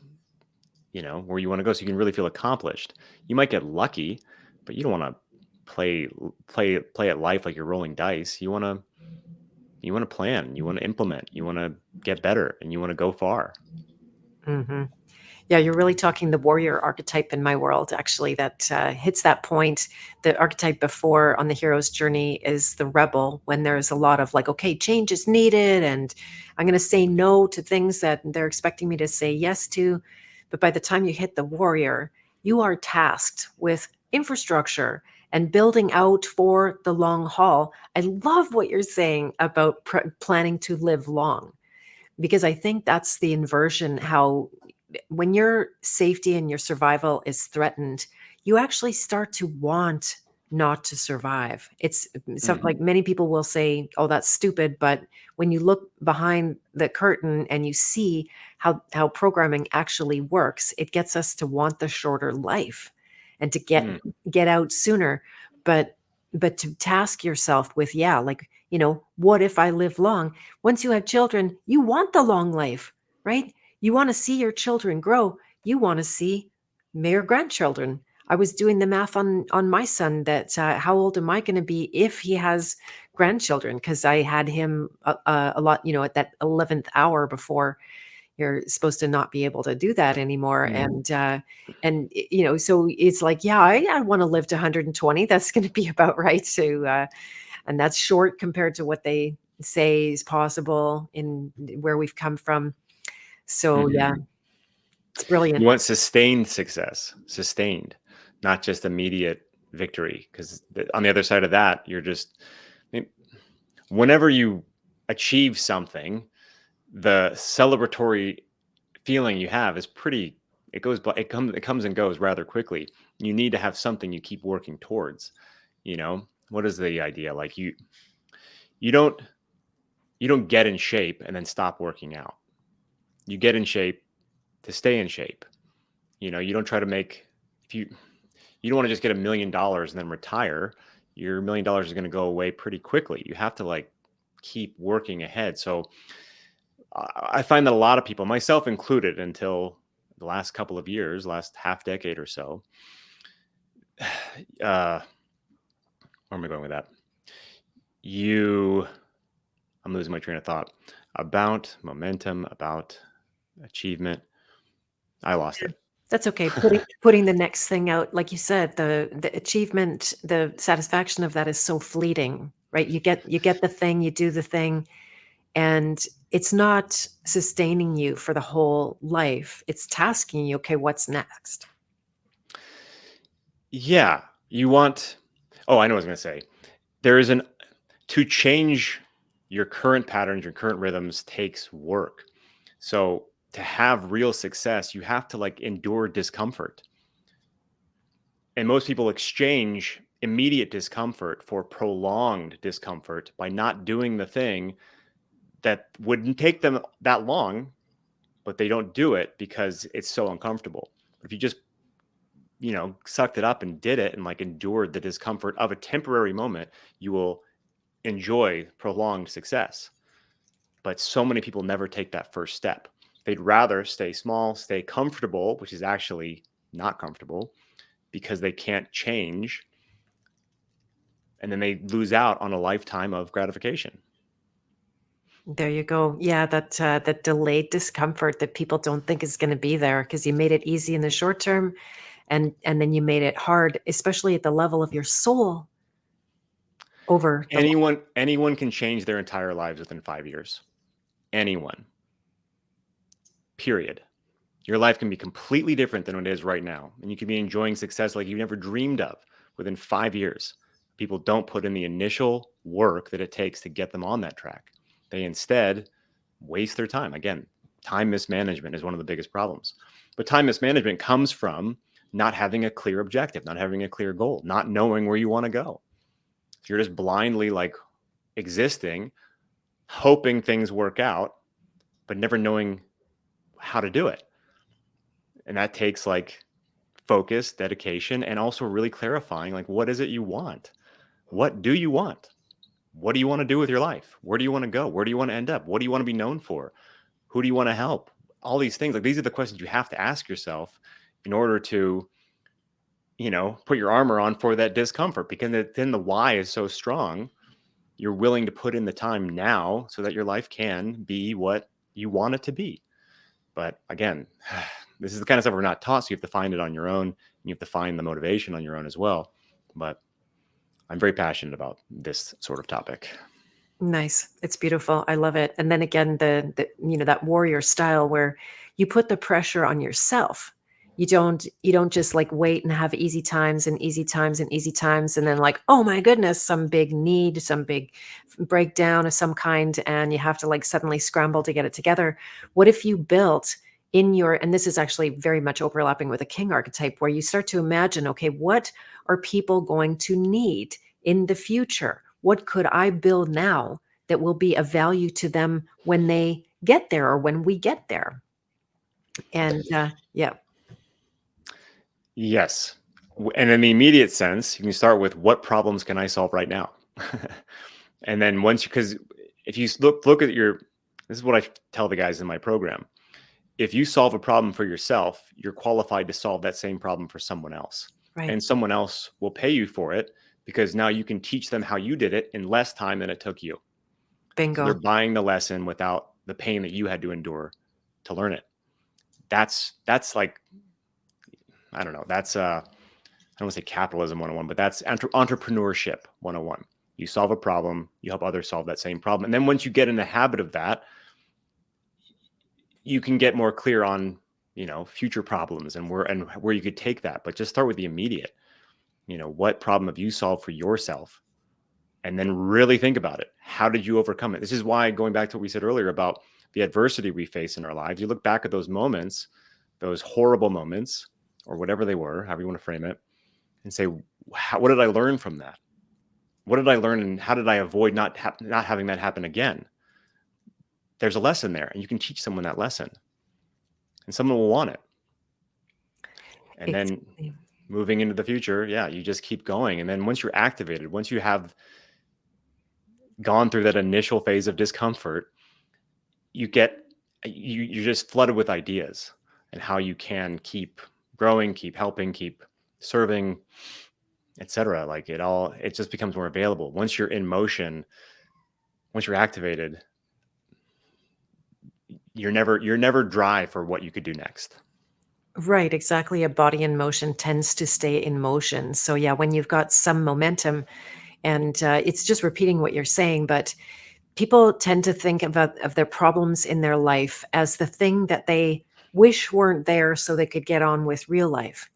where you want to go so you can really feel accomplished. You might get lucky, but you don't want to play at life like you're rolling dice. You want to plan, you want to implement, you want to get better, and you want to go far. Hmm. Yeah, you're really talking the warrior archetype in my world, actually, that hits that point. The archetype before on the hero's journey is the rebel, when there's a lot of like, okay, change is needed, and I'm going to say no to things that they're expecting me to say yes to. But by the time you hit the warrior, you are tasked with infrastructure and building out for the long haul. I love what you're saying about planning to live long, because I think that's the inversion. How when your safety and your survival is threatened, you actually start to want not to survive. It's so Mm, like many people will say, "Oh, that's stupid," but when you look behind the curtain and you see how programming actually works, it gets us to want the shorter life and to mm, get out sooner. But to task yourself with, yeah, like, what if I live long? Once you have children, you want the long life, right? You want to see your children grow. You want to see your grandchildren. I was doing the math on my son, that how old am I going to be if he has grandchildren? Because I had him a lot, at that 11th hour before you're supposed to not be able to do that anymore. mm. And so it's like, yeah, I want to live to 120. That's going to be about right. And that's short compared to what they say is possible in where we've come from. So Mhm. yeah, it's brilliant. You want sustained success, sustained, not just immediate victory. Because on the other side of that, you're just, I mean, whenever you achieve something, the celebratory feeling you have is pretty. It comes and goes rather quickly. You need to have something you keep working towards. What is the idea? Like you don't you don't get in shape and then stop working out. You get in shape to stay in shape. You don't try to make if you don't want to just get $1 million and then retire. Your $1 million is going to go away pretty quickly. You have to like keep working ahead. So I find that a lot of people, myself included, until the last couple of years, last half decade or so, where am I going with that? You, I'm losing my train of thought about momentum, about achievement. I lost it. That's okay. Putting the next thing out, like you said, the achievement, the satisfaction of that is so fleeting, right? You get the thing, you do the thing, and it's not sustaining you for the whole life. It's tasking you, okay, what's next? Yeah, you want. Oh, I know what I was going to say. There is an To change your current patterns, your current rhythms takes work. So to have real success, you have to like endure discomfort. And most people exchange immediate discomfort for prolonged discomfort by not doing the thing that wouldn't take them that long, but they don't do it because it's so uncomfortable. But if you just, sucked it up and did it and like endured the discomfort of a temporary moment, you will enjoy prolonged success. But so many people never take that first step. They'd rather stay small, stay comfortable, which is actually not comfortable because they can't change. And then they lose out on a lifetime of gratification. There you go. Yeah, that delayed discomfort that people don't think is going to be there because you made it easy in the short term, and then you made it hard, especially at the level of your soul over the long. Anyone can change their entire lives within 5 years. Anyone. Period. Your life can be completely different than it is right now. And you can be enjoying success like you never dreamed of within 5 years. People don't put in the initial work that it takes to get them on that track. They instead waste their time. Again, time mismanagement is one of the biggest problems. But time mismanagement comes from not having a clear objective, not having a clear goal, not knowing where you want to go. So you're just blindly like existing, hoping things work out, but never knowing how to do it. And that takes like focus, dedication, and also really clarifying like, what is it you want? What do you want? What do you want to do with your life? Where do you want to go? Where do you want to end up? What do you want to be known for? Who do you want to help? All these things, like these are the questions you have to ask yourself in order to, put your armor on for that discomfort, because then the why is so strong. You're willing to put in the time now so that your life can be what you want it to be. But again, this is the kind of stuff we're not taught. So you have to find it on your own. And you have to find the motivation on your own as well. But I'm very passionate about this sort of topic. Nice. It's beautiful. I love it. And then again, that warrior style where you put the pressure on yourself. You don't just like wait and have easy times and easy times and easy times and then like, oh my goodness, some big need, some big breakdown of some kind, and you have to like suddenly scramble to get it together. What if you built and this is actually very much overlapping with a king archetype, where you start to imagine, okay, what are people going to need in the future? What could I build now that will be of value to them when they get there or when we get there? And yeah, Yes. And in the immediate sense, you can start with, what problems can I solve right now? And then because if you look at this is what I tell the guys in my program. If you solve a problem for yourself, you're qualified to solve that same problem for someone else. right. And someone else will pay you for it, because now you can teach them how you did it in less time than it took you. So they're Bingo. buying the lesson without the pain that you had to endure to learn it. That's like, I don't know. That's I don't want to say capitalism 101, but that's entrepreneurship 101. You solve a problem, you help others solve that same problem. And then once you get in the habit of that, you can get more clear on, future problems and where you could take that. But just start with the immediate. What problem have you solved for yourself? And then really think about it. How did you overcome it? This is why, going back to what we said earlier about the adversity we face in our lives, you look back at those moments, those horrible moments, or whatever they were, however you want to frame it, and say, what did I learn from that? What did I learn, and how did I avoid not having that happen again? There's a lesson there, and you can teach someone that lesson, and someone will want it. And then Exactly. moving into the future, yeah, you just keep going. And then once you're activated, once you have gone through that initial phase of discomfort, you're just flooded with ideas and how you can keep growing, keep helping, keep serving, etc. Like it just becomes more available once you're in motion. Once you're activated, you're never dry for what you could do next. Right, exactly. A body in motion tends to stay in motion. So yeah, when you've got some momentum, and it's just repeating what you're saying, but people tend to think of their problems in their life as the thing that they wish weren't there so they could get on with real life.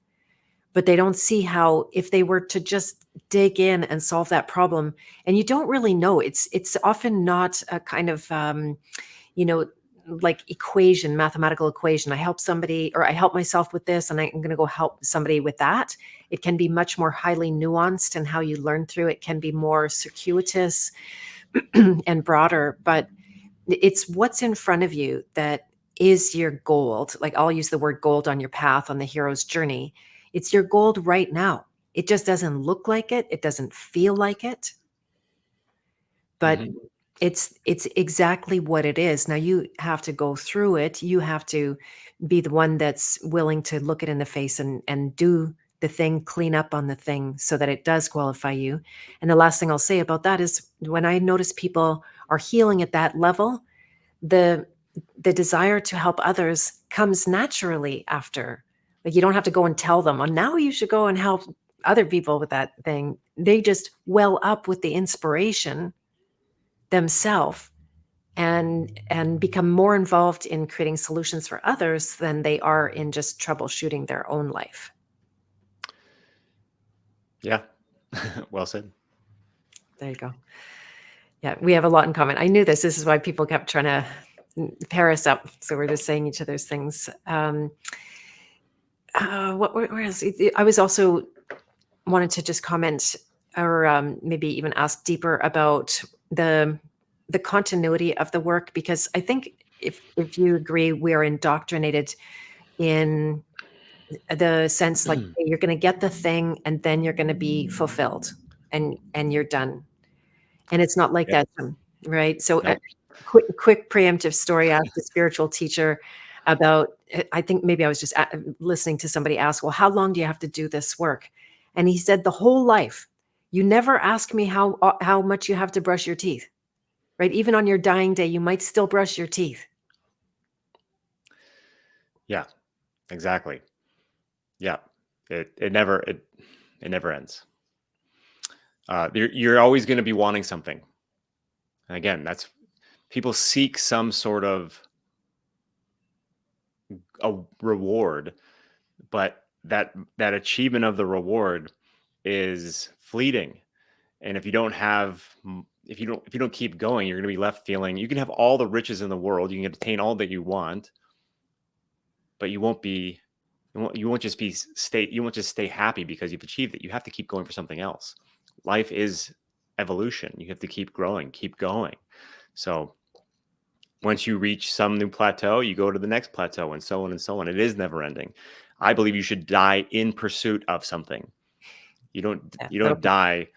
But they don't see how if they were to just dig in and solve that problem, and you don't really know, it's often not a kind of you know like equation, mathematical equation. I help somebody or I help myself with this and I'm going to go help somebody with that. It can be much more highly nuanced, and how you learn through it can be more circuitous and broader, but it's what's in front of you that is your gold. Like I'll use the word gold on your path on the hero's journey. It's your gold right now. It just doesn't look like it. It doesn't feel like it, but Mhm. it's exactly what it is. Now you have to go through it. You have to be the one that's willing to look it in the face and do the thing, clean up on the thing so that it does qualify you. And the last thing I'll say about that is when I notice people are healing at that level, the the desire to help others comes naturally after. Like you don't have to go and tell them, "Oh, now you should go and help other people with that thing." They just well up with the inspiration themselves and become more involved in creating solutions for others than they are in just troubleshooting their own life. Yeah. Well said. There you go. Yeah, we have a lot in common. I knew this. This is why people kept trying to pair us up. So we're just saying each other's things. Where else? I was also wanted to just comment or maybe even ask deeper about the continuity of the work, because I think if you agree, we're indoctrinated in the sense like you're going to get the thing and then you're going to be fulfilled and you're done. And it's not like Yep. that, right? So Nope. quick preemptive story. I asked a spiritual teacher about, I think maybe I was just listening to somebody ask, well, how long do you have to do this work? And he said, the whole life. You never ask me how much you have to brush your teeth, right? Even on your dying day, you might still brush your teeth. Yeah, exactly. Yeah. It never ends. You're always going to be wanting something. And again, that's people seek some sort of a reward, but that achievement of the reward is fleeting. And if you don't keep going, you're going to be left feeling you can have all the riches in the world, you can attain all that you want, but you won't just stay happy because you've achieved it. You have to keep going for something else. Life is evolution. You have to keep growing, keep going. So once you reach some new plateau, you go to the next plateau and so on and so on. It is never ending. I believe you should die in pursuit of something. You don't Yeah, you that'll don't be die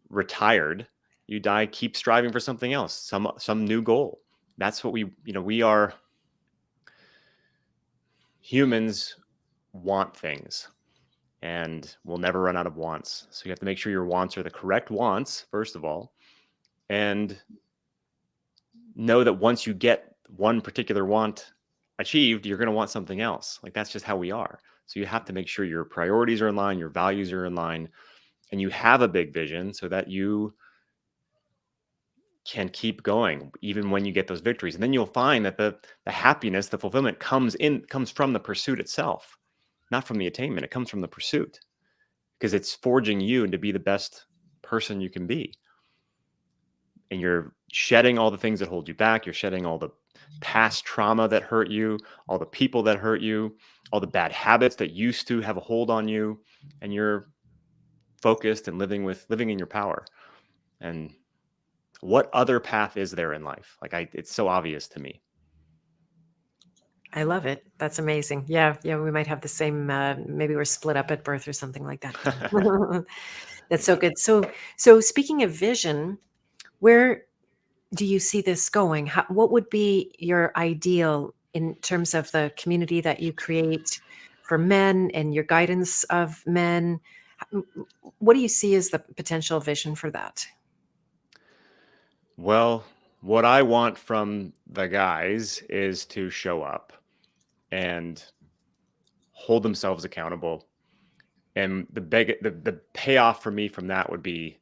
retired. You die keep striving for something else, some new goal. That's what we are. Humans want things and we'll never run out of wants. So you have to make sure your wants are the correct wants, first of all, and know that once you get one particular want achieved, you're going to want something else. Like that's just how we are. So you have to make sure your priorities are in line, your values are in line, and you have a big vision so that you can keep going even when you get those victories. And then you'll find that the happiness, the fulfillment comes from the pursuit itself, not from the attainment. It comes from the pursuit because it's forging you to be the best person you can be. And you're shedding all the things that hold you back. You're shedding all the past trauma that hurt you, all the people that hurt you, all the bad habits that used to have a hold on you, and you're focused and living in your power. And what other path is there in life? It's so obvious to me. I love it. That's amazing. Yeah, yeah, we might have the same, maybe we're split up at birth or something like that. That's so good. So speaking of vision, where do you see this going? What would be your ideal in terms of the community that you create for men and your guidance of men? What do you see as the potential vision for that? Well, what I want from the guys is to show up and hold themselves accountable. And the payoff for me from that would be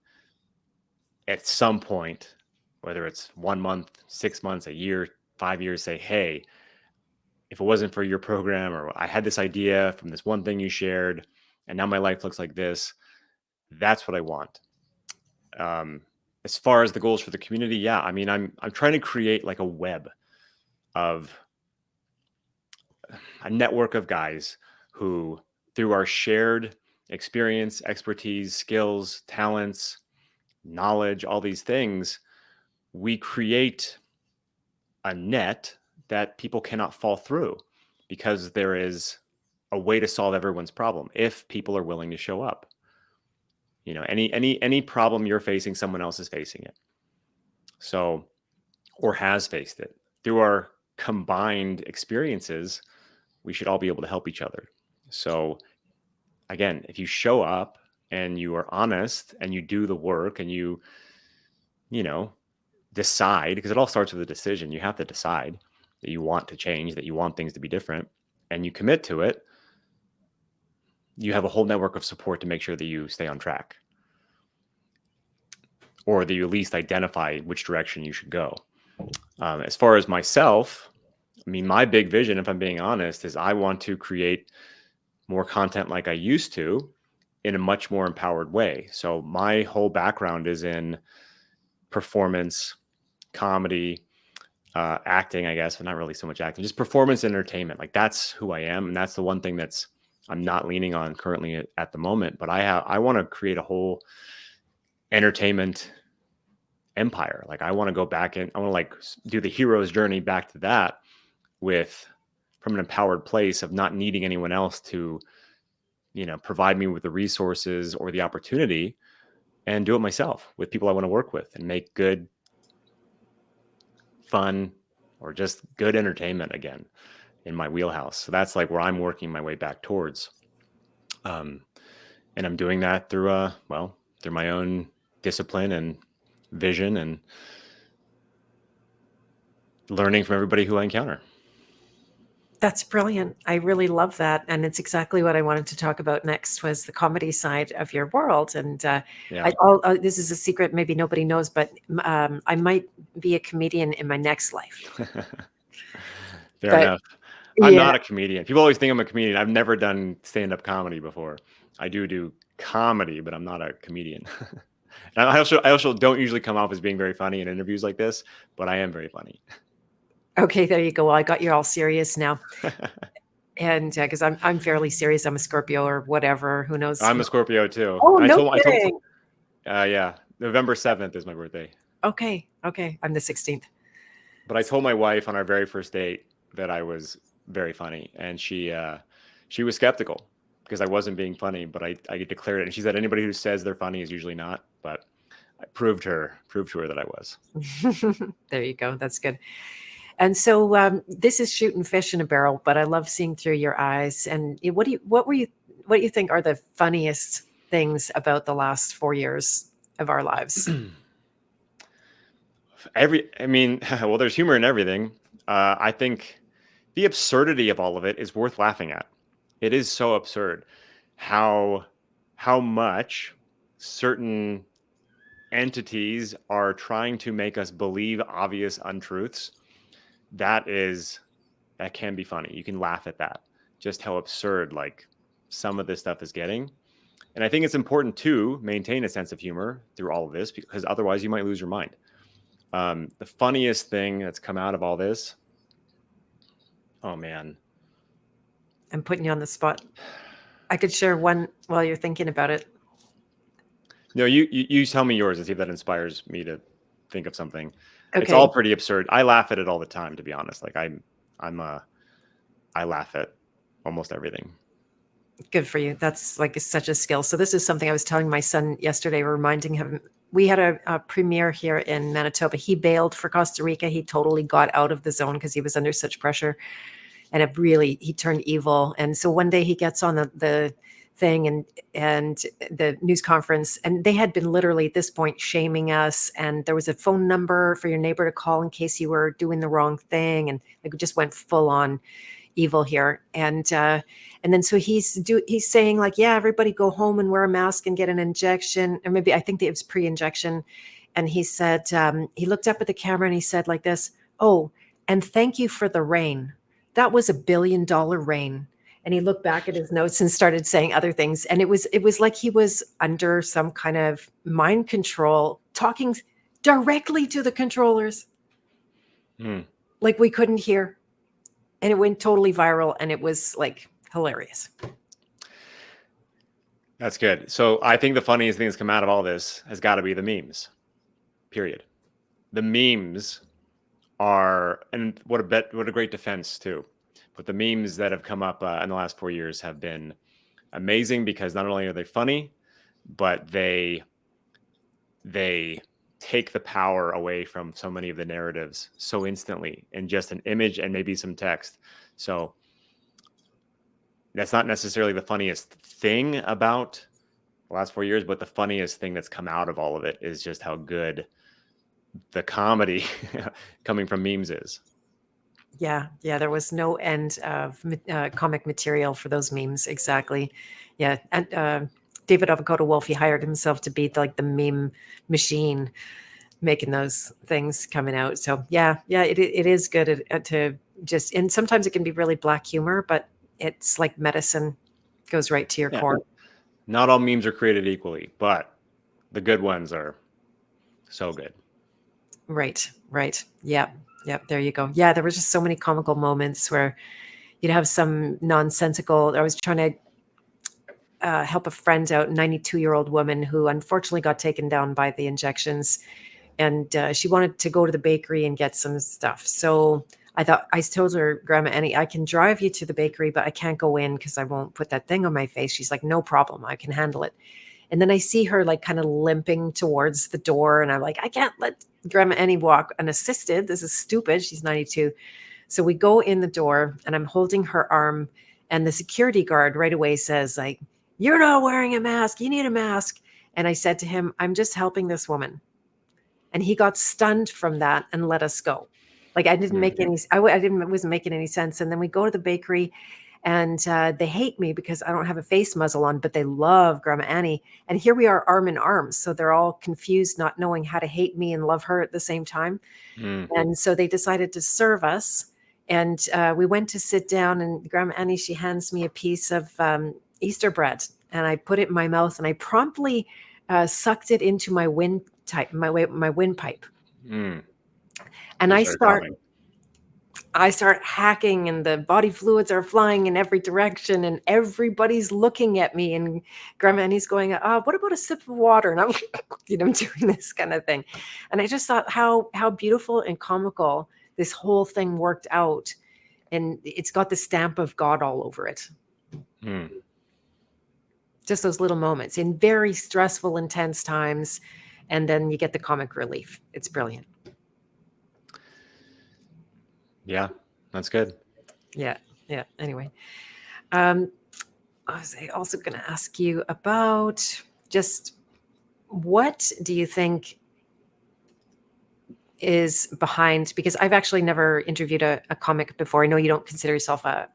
at some point, whether it's 1 month, 6 months, a year, 5 years, say, hey, if it wasn't for your program, or I had this idea from this one thing you shared, and now my life looks like this, that's what I want. Um, as far as the goals for the community, yeah, I mean, I'm trying to create like a web of a network of guys who, through our shared experience, expertise, skills, talents, knowledge, all these things, we create a net that people cannot fall through because there is a way to solve everyone's problem if people are willing to show up. Any problem you're facing, someone else is facing it. So, or has faced it. Through our combined experiences, we should all be able to help each other. So, again, if you show up and you are honest and you do the work and you know, decide, because it all starts with a decision. You have to decide that you want to change, that you want things to be different, and you commit to it. You have a whole network of support to make sure that you stay on track, or that you at least identify which direction you should go. As far as myself, I mean, my big vision, if I'm being honest, is I want to create more content like I used to in a much more empowered way. So my whole background is in performance, comedy, acting, I guess, but not really so much acting, just performance entertainment. Like that's who I am. And that's the one thing I'm not leaning on currently at the moment, but I want to create a whole entertainment empire. Like I want to go back and I want to like do the hero's journey back to that from an empowered place of not needing anyone else to, provide me with the resources or the opportunity, and do it myself with people I want to work with and make good, fun, or just good entertainment again in my wheelhouse. So that's like where I'm working my way back towards. And I'm doing that through through my own discipline and vision and learning from everybody who I encounter. That's brilliant. I really love that, and it's exactly what I wanted to talk about next was the comedy side of your world. And Yeah. this is a secret, maybe nobody knows, but I might be a comedian in my next life. Fair But enough. I'm yeah, not a comedian. People always think I'm a comedian. I've never done stand-up comedy before. I do comedy, but I'm not a comedian. And I also don't usually come off as being very funny in interviews like this, but I am very funny. okay, there you go. Well, I got you all serious now, and because I'm fairly serious. I'm a Scorpio or whatever. Who knows? I'm a Scorpio too. Oh, And no I told, kidding. yeah, November 7th is my birthday. Okay, I'm the 16th. But I told my wife on our very first date that I was very funny, and she was skeptical because I wasn't being funny, but I declared it, and she said anybody who says they're funny is usually not. But I proved to her that I was. There you go. That's good. And so this is shooting fish in a barrel, but I love seeing through your eyes. And what do you think are the funniest things about the last 4 years of our lives? Well, there's humor in everything. I think the absurdity of all of it is worth laughing at. It is so absurd how much certain entities are trying to make us believe obvious untruths. That can be funny. You can laugh at that. Just how absurd like some of this stuff is getting. And I think it's important to maintain a sense of humor through all of this because otherwise you might lose your mind. The funniest thing that's come out of all this, oh man. I'm putting you on the spot. I could share one while you're thinking about it. No, you tell me yours and see if that inspires me to think of something. It's Okay, all pretty absurd. I laugh at it all the time, to be honest. Like I laugh at almost everything. good for you. That's like such a skill. So this is something I was telling my son yesterday, reminding him. We had a premiere here in Manitoba. He bailed for Costa Rica. He totally got out of the zone because he was under such pressure. And he turned evil. And so one day he gets on the thing and the news conference, and they had been literally at this point shaming us. And there was a phone number for your neighbor to call in case you were doing the wrong thing. And like, it just went full on evil here. And then so he's saying like, yeah, everybody go home and wear a mask and get an injection, or maybe I think it was pre-injection. And he said he looked up at the camera and he said like this, oh, and thank you for the rain. That was $1 billion rain. And he looked back at his notes and started saying other things. And it was like he was under some kind of mind control, talking directly to the controllers, like we couldn't hear. And it went totally viral, and it was like hilarious. That's good. So I think the funniest thing that's come out of all this has got to be the memes. Period. The memes are, and what a great defense too. But the memes that have come up in the last 4 years have been amazing because not only are they funny, but they take the power away from so many of the narratives so instantly in just an image and maybe some text. So that's not necessarily the funniest thing about the last 4 years, but the funniest thing that's come out of all of it is just how good the comedy coming from memes is. Yeah, there was no end of comic material for those memes. Exactly. Yeah, and David Avocado Wolf, he hired himself to be like the meme machine, making those things coming out. So yeah, it is good to just, and sometimes it can be really black humor, but it's like medicine, goes right to your Yeah. core. Not all memes are created equally, but the good ones are so good. Right. Yep. There you go. Yeah, there were just so many comical moments where you'd have some nonsensical. I was trying to help a friend out, 92-year-old woman who unfortunately got taken down by the injections, and she wanted to go to the bakery and get some stuff. So I told her, Grandma Annie, I can drive you to the bakery, but I can't go in because I won't put that thing on my face. She's like, no problem. I can handle it. And then I see her like kind of limping towards the door. And I'm like, I can't let Grandma Annie walk unassisted. This is stupid. She's 92. So we go in the door and I'm holding her arm. And the security guard right away says, like, you're not wearing a mask. You need a mask. And I said to him, I'm just helping this woman. And he got stunned from that and let us go. Like I didn't make any, I didn't, it wasn't making any sense. And then we go to the bakery and they hate me because I don't have a face muzzle on, but they love Grandma Annie. And here we are arm in arm. So they're all confused, not knowing how to hate me and love her at the same time. Mm. And so they decided to serve us. And we went to sit down, and Grandma Annie, she hands me a piece of Easter bread, and I put it in my mouth, and I promptly sucked it into my my windpipe. Mm. And You I started start coughing. I start hacking, and the body fluids are flying in every direction, and everybody's looking at me, and Grandma Annie's going, what about a sip of water? And I'm I'm doing this kind of thing. And I just thought how beautiful and comical this whole thing worked out. And it's got the stamp of God all over it. Mm. Just those little moments in very stressful, intense times. And then you get the comic relief. It's brilliant. Yeah, that's good. Yeah. Yeah. Anyway, I was also going to ask you about just what do you think is behind, because I've actually never interviewed a comic before. I know you don't consider yourself a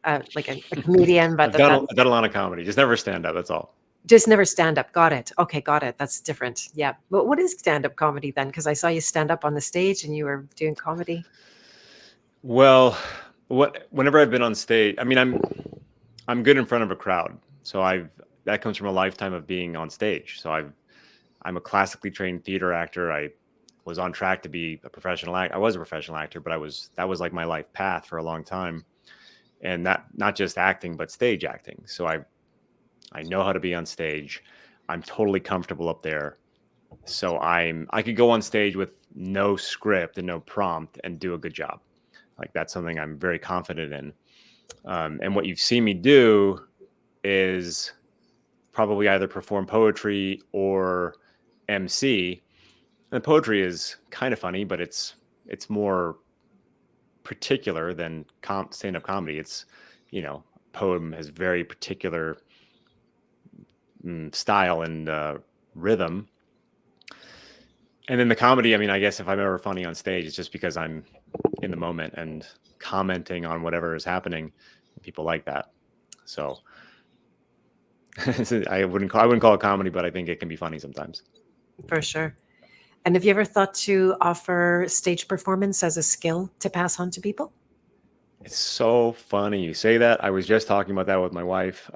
comedian, but I've done a lot of comedy, just never stand up. That's all. just never stand up. Got it. Okay, got it. That's different. Yeah. But what is stand up comedy then? Because I saw you stand up on the stage and you were doing comedy. Well, whenever I've been on stage, I mean, I'm good in front of a crowd, so that comes from a lifetime of being on stage. So I'm a classically trained theater actor. I was on track to be a professional actor. I was a professional actor, but that was like my life path for a long time, and that not just acting, but stage acting. So I know how to be on stage. I'm totally comfortable up there. So I could go on stage with no script and no prompt and do a good job. Like that's something I'm very confident in. And what you've seen me do is probably either perform poetry or MC. And poetry is kind of funny, but it's more particular than stand-up comedy. It's, poem has very particular style and rhythm. And then the comedy, I mean, I guess if I'm ever funny on stage, it's just because I'm in the moment and commenting on whatever is happening. People like that. So I wouldn't call it comedy, but I think it can be funny sometimes. For sure. And have you ever thought to offer stage performance as a skill to pass on to people? It's so funny you say that. I was just talking about that with my wife.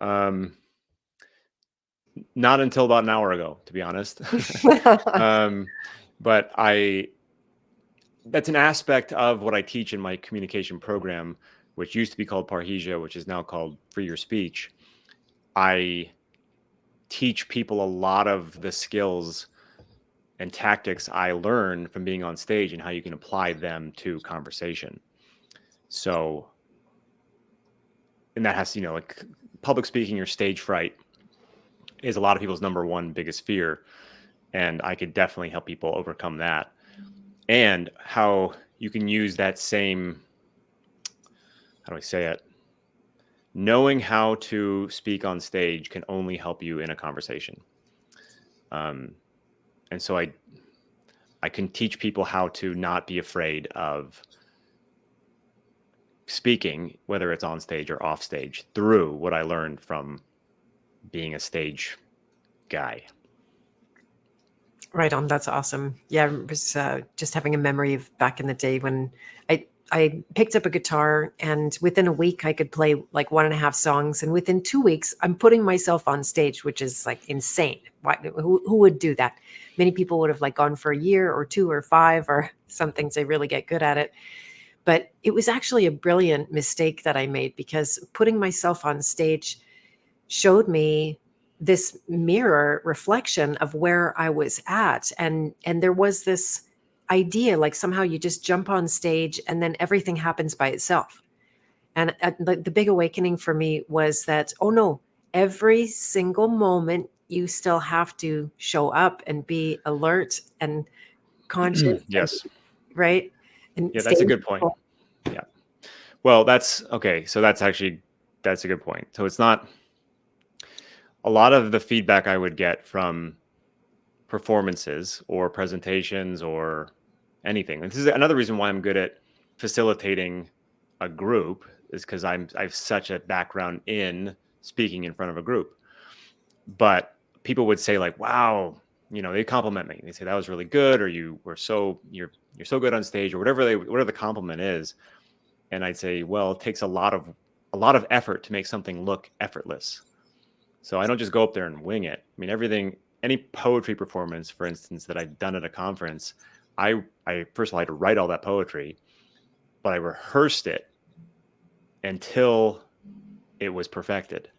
Not until about an hour ago, to be honest. um, but that's an aspect of what I teach in my communication program, which used to be called Parrhesia, which is now called Free Your Speech. I teach people a lot of the skills and tactics I learned from being on stage and how you can apply them to conversation. So, and that has, like public speaking or stage fright is a lot of people's number one biggest fear. And I could definitely help people overcome that. And how you can use that same, how do I say it? Knowing how to speak on stage can only help you in a conversation. And so I can teach people how to not be afraid of speaking, whether it's on stage or off stage, through what I learned from being a stage guy. Right on. That's awesome. Yeah, I was just having a memory of back in the day when I picked up a guitar, and within a week I could play like 1.5 songs, and within 2 weeks I'm putting myself on stage, which is like insane. Who would do that? Many people would have like gone for a year or 2 or 5 or something to really get good at it. But it was actually a brilliant mistake that I made, because putting myself on stage showed me this mirror reflection of where I was at. And there was this idea, like somehow you just jump on stage and then everything happens by itself. And the big awakening for me was that, oh no, every single moment you still have to show up and be alert and conscious, and, Yes. right? And Yeah, stay that's a in good point. control. Yeah. Well, that's okay. So that's a good point. So it's not a lot of the feedback I would get from performances or presentations or anything. This is another reason why I'm good at facilitating a group is because I have such a background in speaking in front of a group. But people would say like, "Wow," they compliment me. They say that was really good, or you're so good on stage, or whatever the compliment is. And I'd say, well, it takes a lot of effort to make something look effortless. So I don't just go up there and wing it. I mean, any poetry performance, for instance, that I've done at a conference, I first of all had to write all that poetry, but I rehearsed it until it was perfected.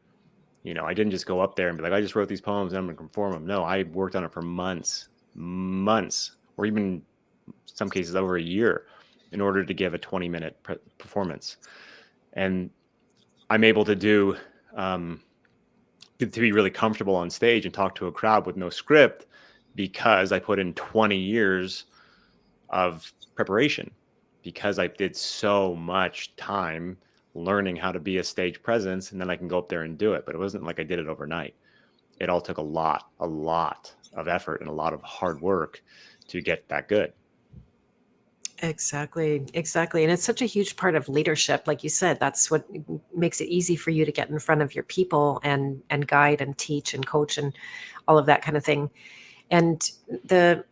I didn't just go up there and be like, I just wrote these poems and I'm going to perform them. No, I worked on it for months, or even some cases over a year in order to give a 20-minute performance. And I'm able to to be really comfortable on stage and talk to a crowd with no script because I put in 20 years of preparation, because I did so much time learning how to be a stage presence, and then I can go up there and do it. But it wasn't like I did it overnight. It all took a lot of effort and a lot of hard work to get that good. Exactly, exactly. And it's such a huge part of leadership. Like you said, that's what makes it easy for you to get in front of your people and guide and teach and coach and all of that kind of thing. And the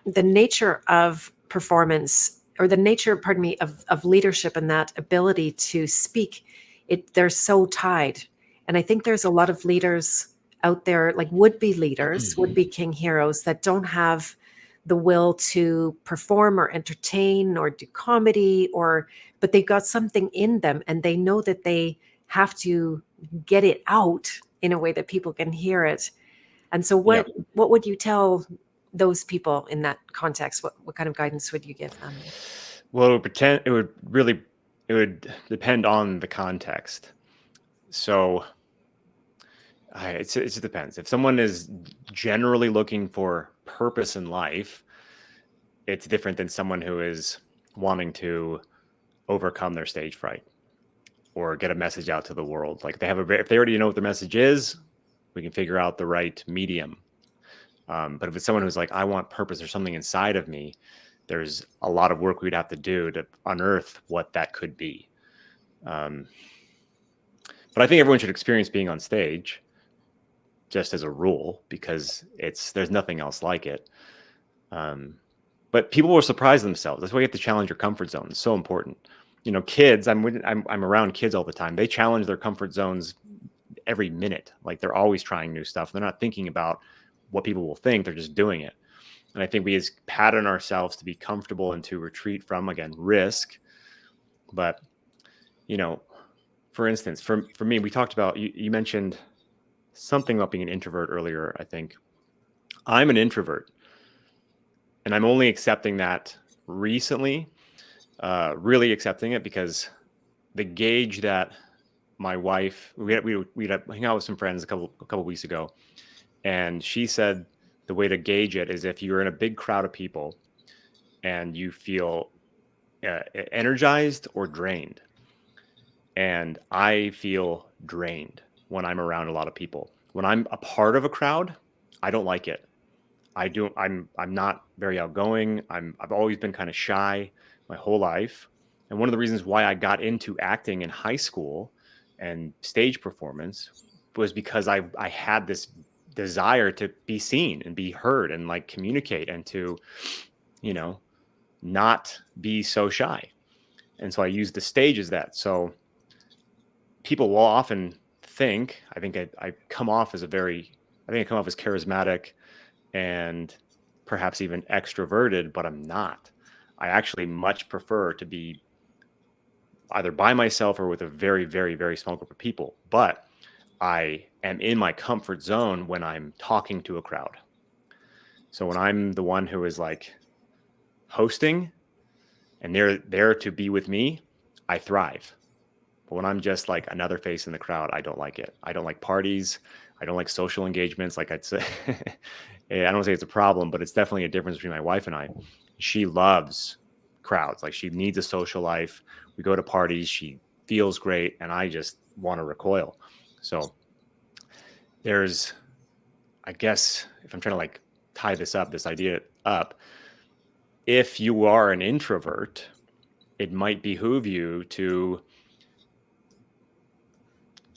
the nature of performance, or the nature, pardon me, of leadership and that ability to speak, they're so tied. And I think there's a lot of leaders out there, like would-be leaders, would-be king heroes, that don't have the will to perform or entertain or do comedy, but they've got something in them and they know that they have to get it out in a way that people can hear it. And so Yeah. what would you tell those people in that context? What kind of guidance would you give them? Well, it would depend on the context. So it just depends. If someone is generally looking for purpose in life, it's different than someone who is wanting to overcome their stage fright or get a message out to the world. Like if they already know what the message is, we can figure out the right medium. But if it's someone who's like, I want purpose or something inside of me, there's a lot of work we'd have to do to unearth what that could be. Um, but I think everyone should experience being on stage, just as a rule, because there's nothing else like it. But people will surprise themselves. That's why you have to challenge your comfort zone. It's so important. Kids. I'm around kids all the time. They challenge their comfort zones every minute. Like they're always trying new stuff. They're not thinking about what people will think. They're just doing it. And I think we just pattern ourselves to be comfortable and to retreat from, again, risk. But for instance, for me, we talked about you mentioned something about being an introvert earlier. I think I'm an introvert, and I'm only accepting that recently. Really accepting it because the gauge that my wife we'd hang out with some friends a couple weeks ago, and she said the way to gauge it is if you're in a big crowd of people and you feel energized or drained. And I feel drained when I'm around a lot of people. When I'm a part of a crowd, I don't like it. I'm not very outgoing. I've always been kind of shy my whole life. And one of the reasons why I got into acting in high school and stage performance was because I had this desire to be seen and be heard and like communicate and to, you know, not be so shy. And so I used the stage as that. So people will often think, I come off as I think I come off as charismatic and perhaps even extroverted, but I'm not. I actually much prefer to be either by myself or with a very, very, very small group of people. But I am in my comfort zone when I'm talking to a crowd. So when I'm the one who is like hosting and they're there to be with me, I thrive. But when I'm just like another face in the crowd, I don't like it. I don't like parties. I don't like social engagements. Like I'd say, I don't say it's a problem, but it's definitely a difference between my wife and I. She loves crowds. Like she needs a social life. We go to parties. She feels great. And I just want to recoil. So there's, I guess, if I'm trying to like tie this up, this idea up, if you are an introvert, it might behoove you to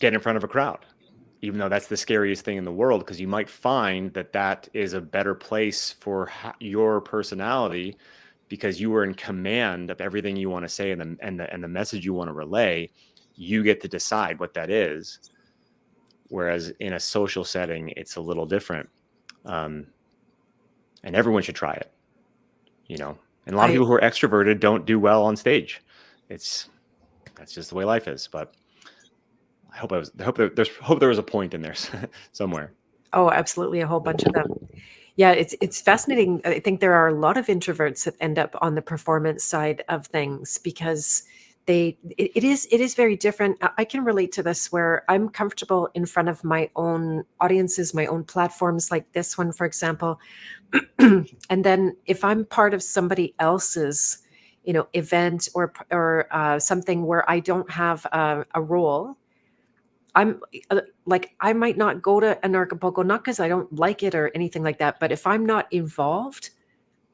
get in front of a crowd, even though that's the scariest thing in the world, because you might find that that is a better place for your personality because you are in command of everything you want to say and the message you want to relay. You get to decide what that is. Whereas in a social setting, it's a little different. And everyone should try it, you know, and a lot of I people who are extroverted don't do well on stage. That's just the way life is. But I hope there was a point in there somewhere. Oh, absolutely, a whole bunch of them. Yeah, it's fascinating. I think there are a lot of introverts that end up on the performance side of things because it is very different. I can relate to this where I'm comfortable in front of my own audiences, my own platforms like this one, for example. And then if I'm part of somebody else's, event or something where I don't have a role, I'm like, I might not go to Anarchapulco, not because I don't like it or anything like that, but if I'm not involved,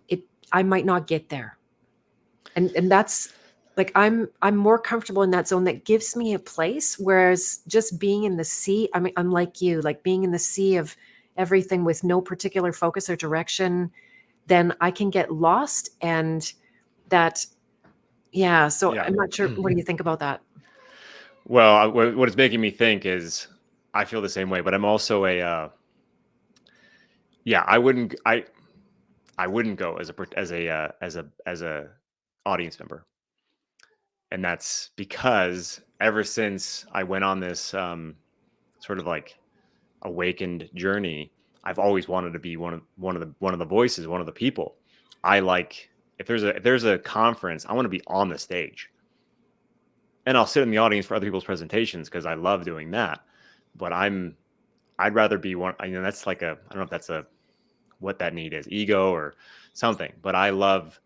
it I might not get there. And that's like I'm more comfortable in that zone that gives me a place. Whereas just being in the sea, I mean, I'm like you, like being in the sea of everything with no particular focus or direction, then I can get lost. And that, yeah. So Yeah. I'm not sure. What do you think about that? Well, what it's making me think is I feel the same way, but I'm also yeah, I wouldn't go as a audience member. And that's because ever since I went on this sort of like awakened journey, I've always wanted to be one of the voices, one of the people. I like if there's a conference, I want to be on the stage. And I'll sit in the audience for other people's presentations because I love doing that. But I'd rather be one. That's like I don't know if that's what that need is, ego or something. But I love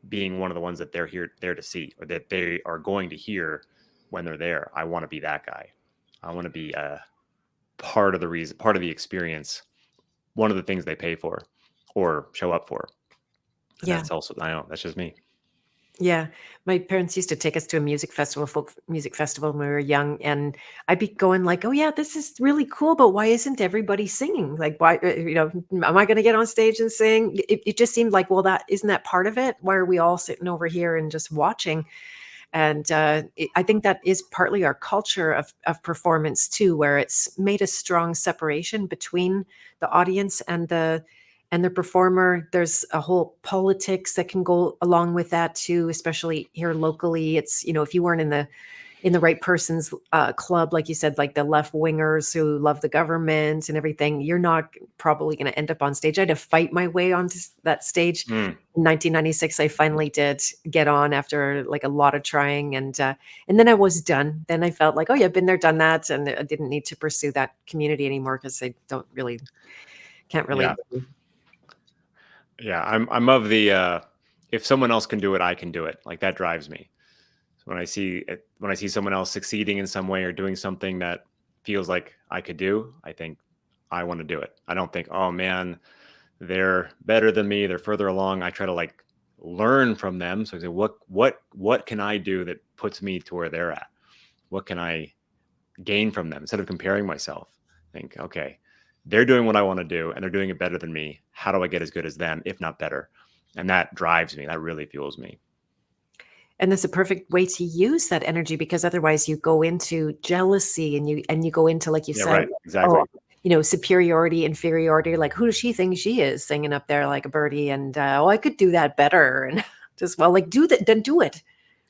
being one of the ones that they're there to see, or that they are going to hear when they're there. I want to be that guy. I want to be part of the reason, part of the experience, one of the things they pay for or show up for. And Yeah. that's also, I know that's just me. Yeah, my parents used to take us to a music festival, folk music festival when we were young, and I'd be going like, "Oh yeah, this is really cool, but why isn't everybody singing? Like, why, am I going to get on stage and sing?" It just seemed like, well, that isn't that part of it? Why are we all sitting over here and just watching? And I think that is partly our culture of performance too, where it's made a strong separation between the audience and the performer. There's a whole politics that can go along with that too, especially here locally. It's, if you weren't in the right person's club, like you said, like the left wingers who love the government and everything, you're not probably going to end up on stage. I had to fight my way onto that stage. Mm, In 1996, I finally did get on after like a lot of trying, and then I was done. Then I felt like, oh yeah, I've been there, done that, and I didn't need to pursue that community anymore because I can't really. yeah. Yeah. I'm of the, if someone else can do it, I can do it. Like that drives me. So when I see someone else succeeding in some way or doing something that feels like I could do, I think I want to do it. I don't think, oh man, they're better than me, they're further along. I try to like learn from them. So I say, what can I do that puts me to where they're at? What can I gain from them instead of comparing myself? Think, okay, they're doing what I want to do and they're doing it better than me. How do I get as good as them, if not better? And that drives me. That really fuels me. And that's a perfect way to use that energy, because otherwise you go into jealousy and you go into, like you Yeah, said, right. oh, Exactly. superiority, inferiority. Like, who does she think she is singing up there like a birdie? And oh, I could do that better. And just, well, like, do that, then do it,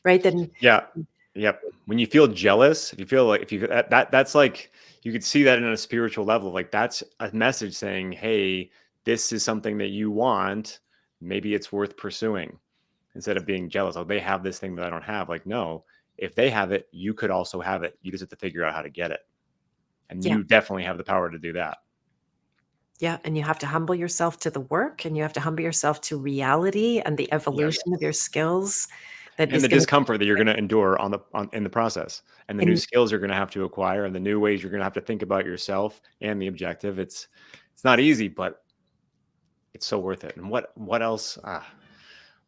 right? Then Yeah. Yep. When you feel jealous, if you feel like if you that's like you could see that in a spiritual level. Like that's a message saying, "Hey, this is something that you want. Maybe it's worth pursuing." instead of being jealous. Oh, they have this thing that I don't have. Like, no, if they have it, you could also have it. You just have to figure out how to get it. And Yeah. you definitely have the power to do that. Yeah. And you have to humble yourself to the work, and you have to humble yourself to reality and the Yes. evolution of your skills that And is the going discomfort that you're going to endure in the process, and the new to. skills you're going to have to acquire, and the new ways you're going to have to think about yourself and the objective. It's not easy, but it's so worth it. And what else?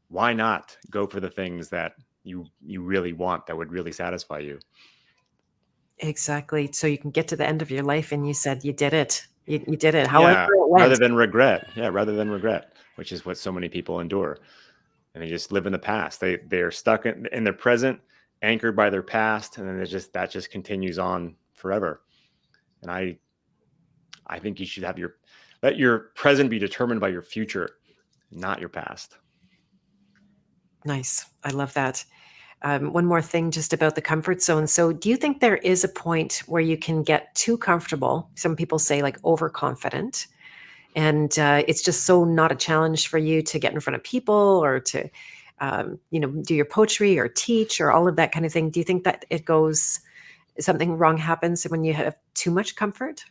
Why not go for the things that you really want, that would really satisfy you? Exactly. So you can get to the end of your life and you said you did it. You did it, however Yeah, it rather went. than regret. Yeah, rather than regret, which is what so many people endure. And they just live in the past. They're stuck in their present, anchored by their past, and then that just continues on forever. And I think you should let your present be determined by your future, not your past. Nice. I love that. One more thing just about the comfort zone. So, do you think there is a point where you can get too comfortable? Some people say like overconfident, and it's just so not a challenge for you to get in front of people or to, do your poetry or teach or all of that kind of thing. Do you think that it goes something wrong happens when you have too much comfort?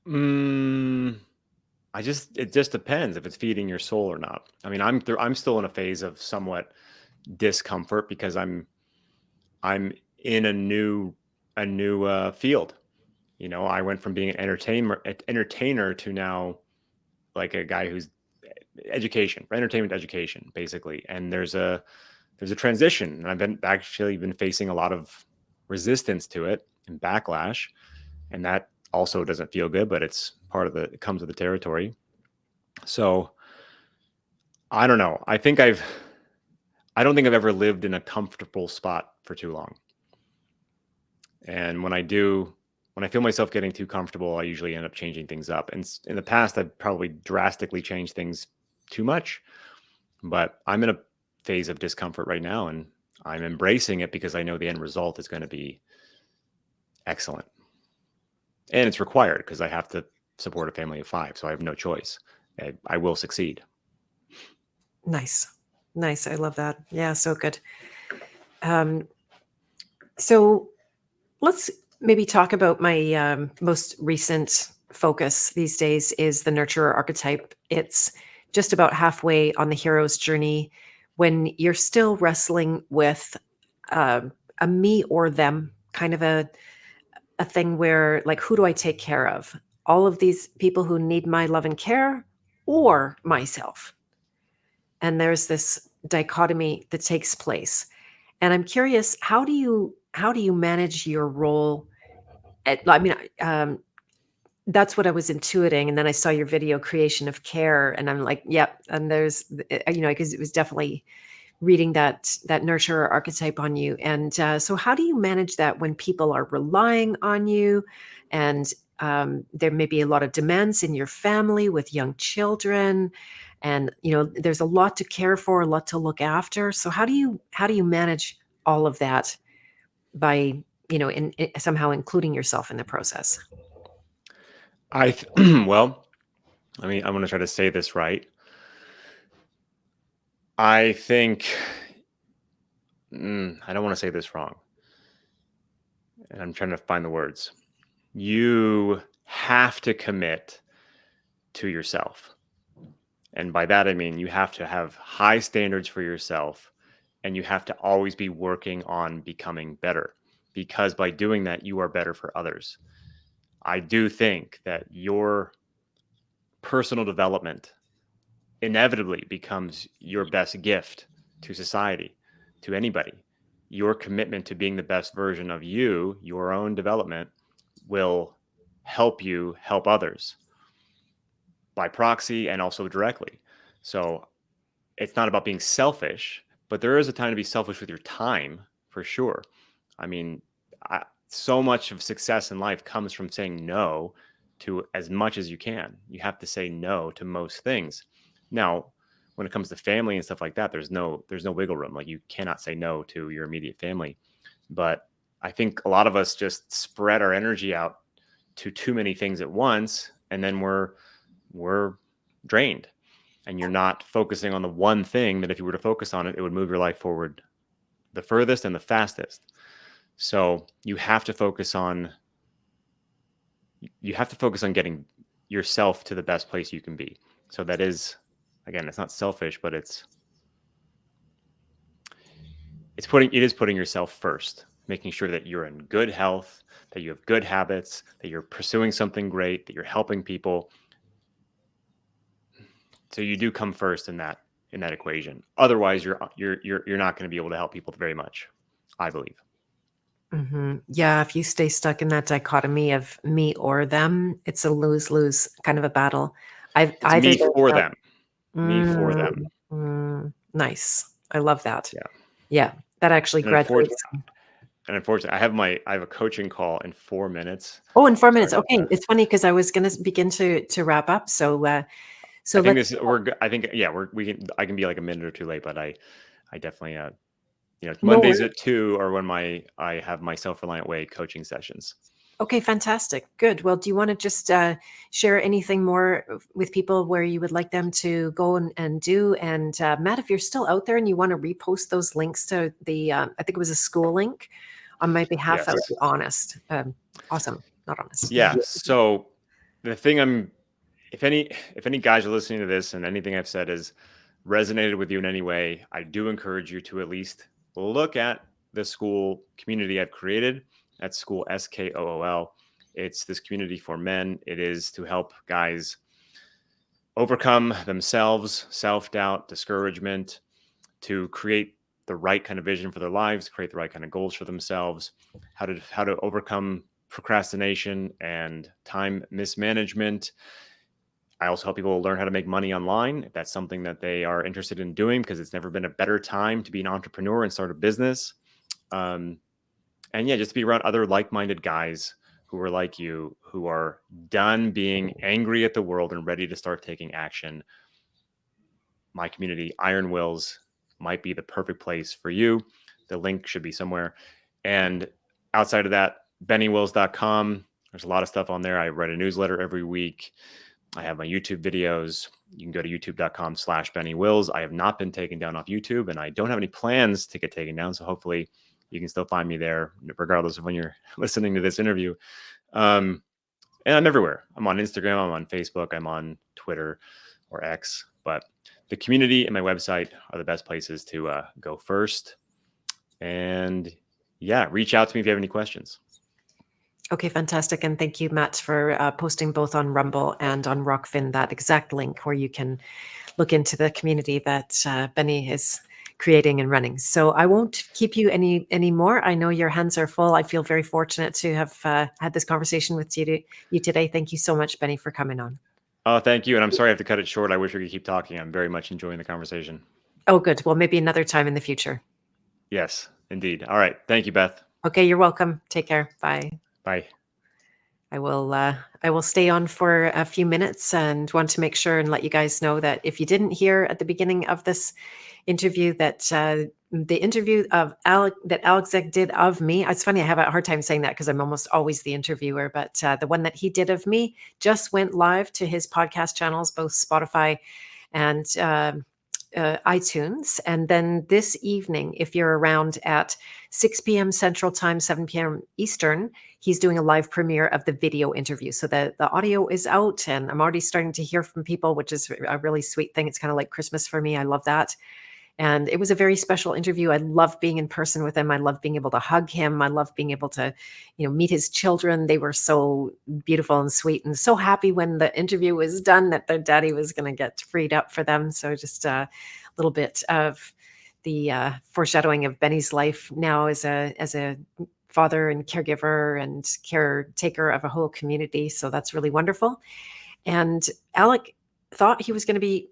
Mm, it just depends if it's feeding your soul or not. I mean, I'm still in a phase of somewhat discomfort because I'm in a new field. I went from being an entertainer to now like a guy who's education, entertainment education, basically. And there's a transition, and I've been facing a lot of resistance to it and backlash, and that also doesn't feel good. But it comes with the territory. So I don't know. I don't think I've ever lived in a comfortable spot for too long. And when I feel myself getting too comfortable, I usually end up changing things up. And in the past, I've probably drastically changed things too much. But I'm in a phase of discomfort right now, and I'm embracing it because I know the end result is going to be excellent. And it's required because I have to support a family of 5, so I have no choice. I will succeed. Nice. Nice. I love that. Yeah, so good. Um, so let's maybe talk about my most recent focus these days is the nurturer archetype. It's just about halfway on the hero's journey when you're still wrestling with uh, a me or them kind of a thing where like who do I take care of? All of these people who need my love and care or myself. And there's this dichotomy that takes place. And I'm curious, how do you manage your role I mean, that's what I was intuiting, and then I saw your video creation of care, and I'm like, yep. And there's, because it was definitely reading that nurturer archetype on you. And so, how do you manage that when people are relying on you, and there may be a lot of demands in your family with young children, and there's a lot to care for, a lot to look after. So, how do you manage all of that by in somehow including yourself in the process? Well, I mean, I'm going to try to say this right. I think I don't want to say this wrong, and I'm trying to find the words. You have to commit to yourself. And by that, I mean you have to have high standards for yourself, and you have to always be working on becoming better, because by doing that, you are better for others. I do think that your personal development inevitably becomes your best gift to society, to anybody. Your commitment to being the best version of you, your own development, will help you help others by proxy and also directly. So it's not about being selfish, but there is a time to be selfish with your time for sure. I mean, so much of success in life comes from saying no to as much as you can. You have to say no to most things. Now, when it comes to family and stuff like that, there's no wiggle room. Like, you cannot say no to your immediate family. But I think a lot of us just spread our energy out to too many things at once, and then we're drained. and you're not focusing on the one thing that if you were to focus on it, it would move your life forward the furthest and the fastest. So you have to focus on getting yourself to the best place you can be. So that is, again, it's not selfish, but it is putting yourself first, making sure that you're in good health, that you have good habits, that you're pursuing something great, that you're helping people. So you do come first in that equation. Otherwise, you're not going to be able to help people very much, I believe. Yeah, if you stay stuck in that dichotomy of me or them, it's a lose-lose kind of a battle. I've It's either me there's for that. them, me for Mm, them. nice. I love that. Yeah. Yeah, that actually And unfortunately, graduates. I have a coaching call in 4 minutes. Oh, in 4 Sorry minutes. about Okay, that. it's funny because I was going to begin to wrap up. So I think let's. this we're go- I think yeah, I can be like a minute or two late, but I definitely No Mondays worries. at 2 are when I have my Self-Reliant Way coaching sessions. Okay, fantastic. Good. Well, do you want to just share anything more with people where you would like them to go and do? And Matt, if you're still out there and you want to repost those links to I think it was a school link on my behalf, that would Yes. be honest. Awesome. Not honest. Yeah. So the thing if any guys are listening to this and anything I've said has resonated with you in any way, I do encourage you to at least look at the school community I've created. That's School SKOOL. It's this community for men. It is to help guys overcome themselves, self-doubt, discouragement, to create the right kind of vision for their lives, create the right kind of goals for themselves, how to overcome procrastination and time mismanagement. I also help people learn how to make money online if that's something that they are interested in doing, because it's never been a better time to be an entrepreneur and start a business. Um, and yeah, just to be around other like-minded guys who are like you, who are done being angry at the world and ready to start taking action. My community, Iron Wills, might be the perfect place for you. The link should be somewhere. And outside of that, bennywills.com. There's a lot of stuff on there. I write a newsletter every week. I have my YouTube videos. You can go to youtube.com/BennyWills. I have not been taken down off YouTube, and I don't have any plans to get taken down. So hopefully you can still find me there, regardless of when you're listening to this interview. And I'm everywhere. I'm on Instagram. I'm on Facebook. I'm on Twitter or X. But the community and my website are the best places to go first. And yeah, reach out to me if you have any questions. Okay, fantastic. And thank you, Matt, for posting both on Rumble and on Rockfin that exact link where you can look into the community that Benny is creating and running. So I won't keep you any more. I know your hands are full. I feel very fortunate to have had this conversation with you today. Thank you so much, Benny, for coming on. Oh, thank you. And I'm sorry I have to cut it short. I wish we could keep talking. I'm very much enjoying the conversation. Oh, good. Well, maybe another time in the future. Yes, indeed. All right. Thank you, Beth. Okay, you're welcome. Take care. Bye. Bye. I will stay on for a few minutes and want to make sure and let you guys know that if you didn't hear at the beginning of this interview that the interview of Alec Zeck did of me. It's funny, I have a hard time saying that because I'm almost always the interviewer, but the one that he did of me just went live to his podcast channels, both Spotify and iTunes. And then this evening, if you're around at 6 p.m. Central Time, 7 p.m. Eastern, he's doing a live premiere of the video interview. So the audio is out, and I'm already starting to hear from people, which is a really sweet thing. It's kind of like Christmas for me. I love that. And it was a very special interview. I love being in person with him. I love being able to hug him. I love being able to, meet his children. They were so beautiful and sweet and so happy when the interview was done that their daddy was going to get freed up for them. So just a little bit of the foreshadowing of Benny's life now as a father and caregiver and caretaker of a whole community. So that's really wonderful. And Alec thought he was going to be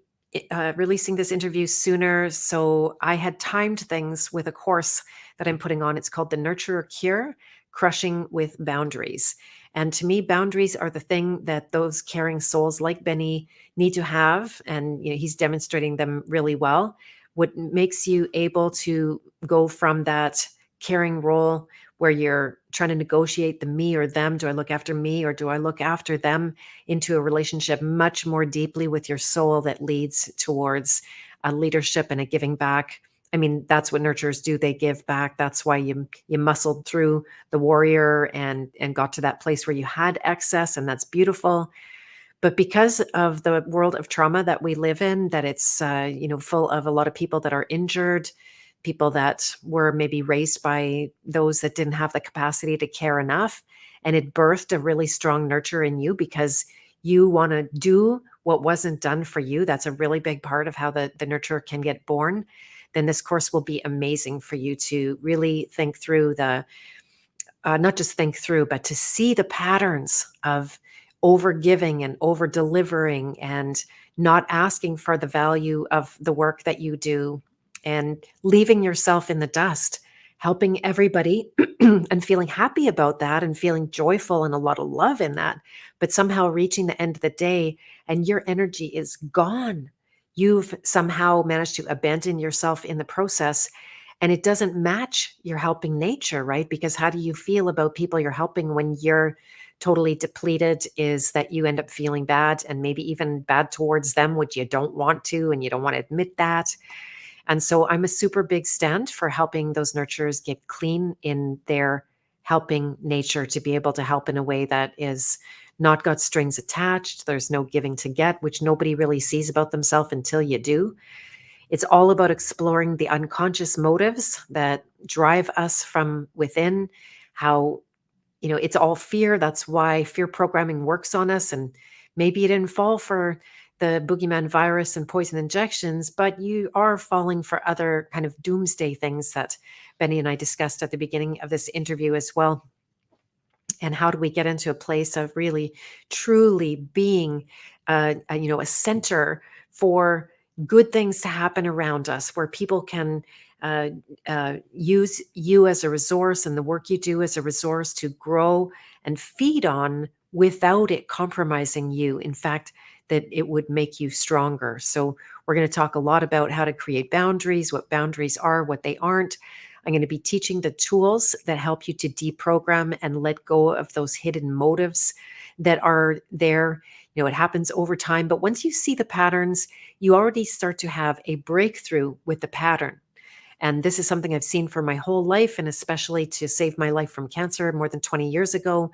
releasing this interview sooner. So I had timed things with a course that I'm putting on. It's called the Nurture or Cure, Crushing with Boundaries. And to me, boundaries are the thing that those caring souls like Benny need to have. And he's demonstrating them really well. What makes you able to go from that caring role where you're trying to negotiate the me or them. Do I look after me or do I look after them, into a relationship much more deeply with your soul that leads towards a leadership and a giving back. I mean, that's what nurturers do. They give back. That's why you muscled through the warrior and got to that place where you had excess, and that's beautiful. But because of the world of trauma that we live in, that it's full of a lot of people that are injured, people that were maybe raised by those that didn't have the capacity to care enough, and it birthed a really strong nurture in you because you want to do what wasn't done for you. That's a really big part of how the nurture can get born. Then this course will be amazing for you to really think through the not just think through, but to see the patterns of over giving and over delivering and not asking for the value of the work that you do and leaving yourself in the dust, helping everybody and feeling happy about that and feeling joyful and a lot of love in that, but somehow reaching the end of the day and your energy is gone. You've somehow managed to abandon yourself in the process, and it doesn't match your helping nature, right? Because how do you feel about people you're helping when you're totally depleted? Is that you end up feeling bad and maybe even bad towards them, which you don't want to, and you don't want to admit that. And so I'm a super big stand for helping those nurturers get clean in their helping nature, to be able to help in a way that is not got strings attached. There's no giving to get, which nobody really sees about themselves until you do. It's all about exploring the unconscious motives that drive us from within, how, it's all fear. That's why fear programming works on us. And maybe you didn't fall for the boogeyman virus and poison injections, but you are falling for other kind of doomsday things that Benny and I discussed at the beginning of this interview as well. And how do we get into a place of really truly being a center for good things to happen around us, where people can uh, use you as a resource and the work you do as a resource to grow and feed on without it compromising you. In fact, that it would make you stronger. So we're going to talk a lot about how to create boundaries, what boundaries are, what they aren't. I'm going to be teaching the tools that help you to deprogram and let go of those hidden motives that are there. It happens over time, but once you see the patterns, you already start to have a breakthrough with the pattern. And this is something I've seen for my whole life, and especially to save my life from cancer more than 20 years ago,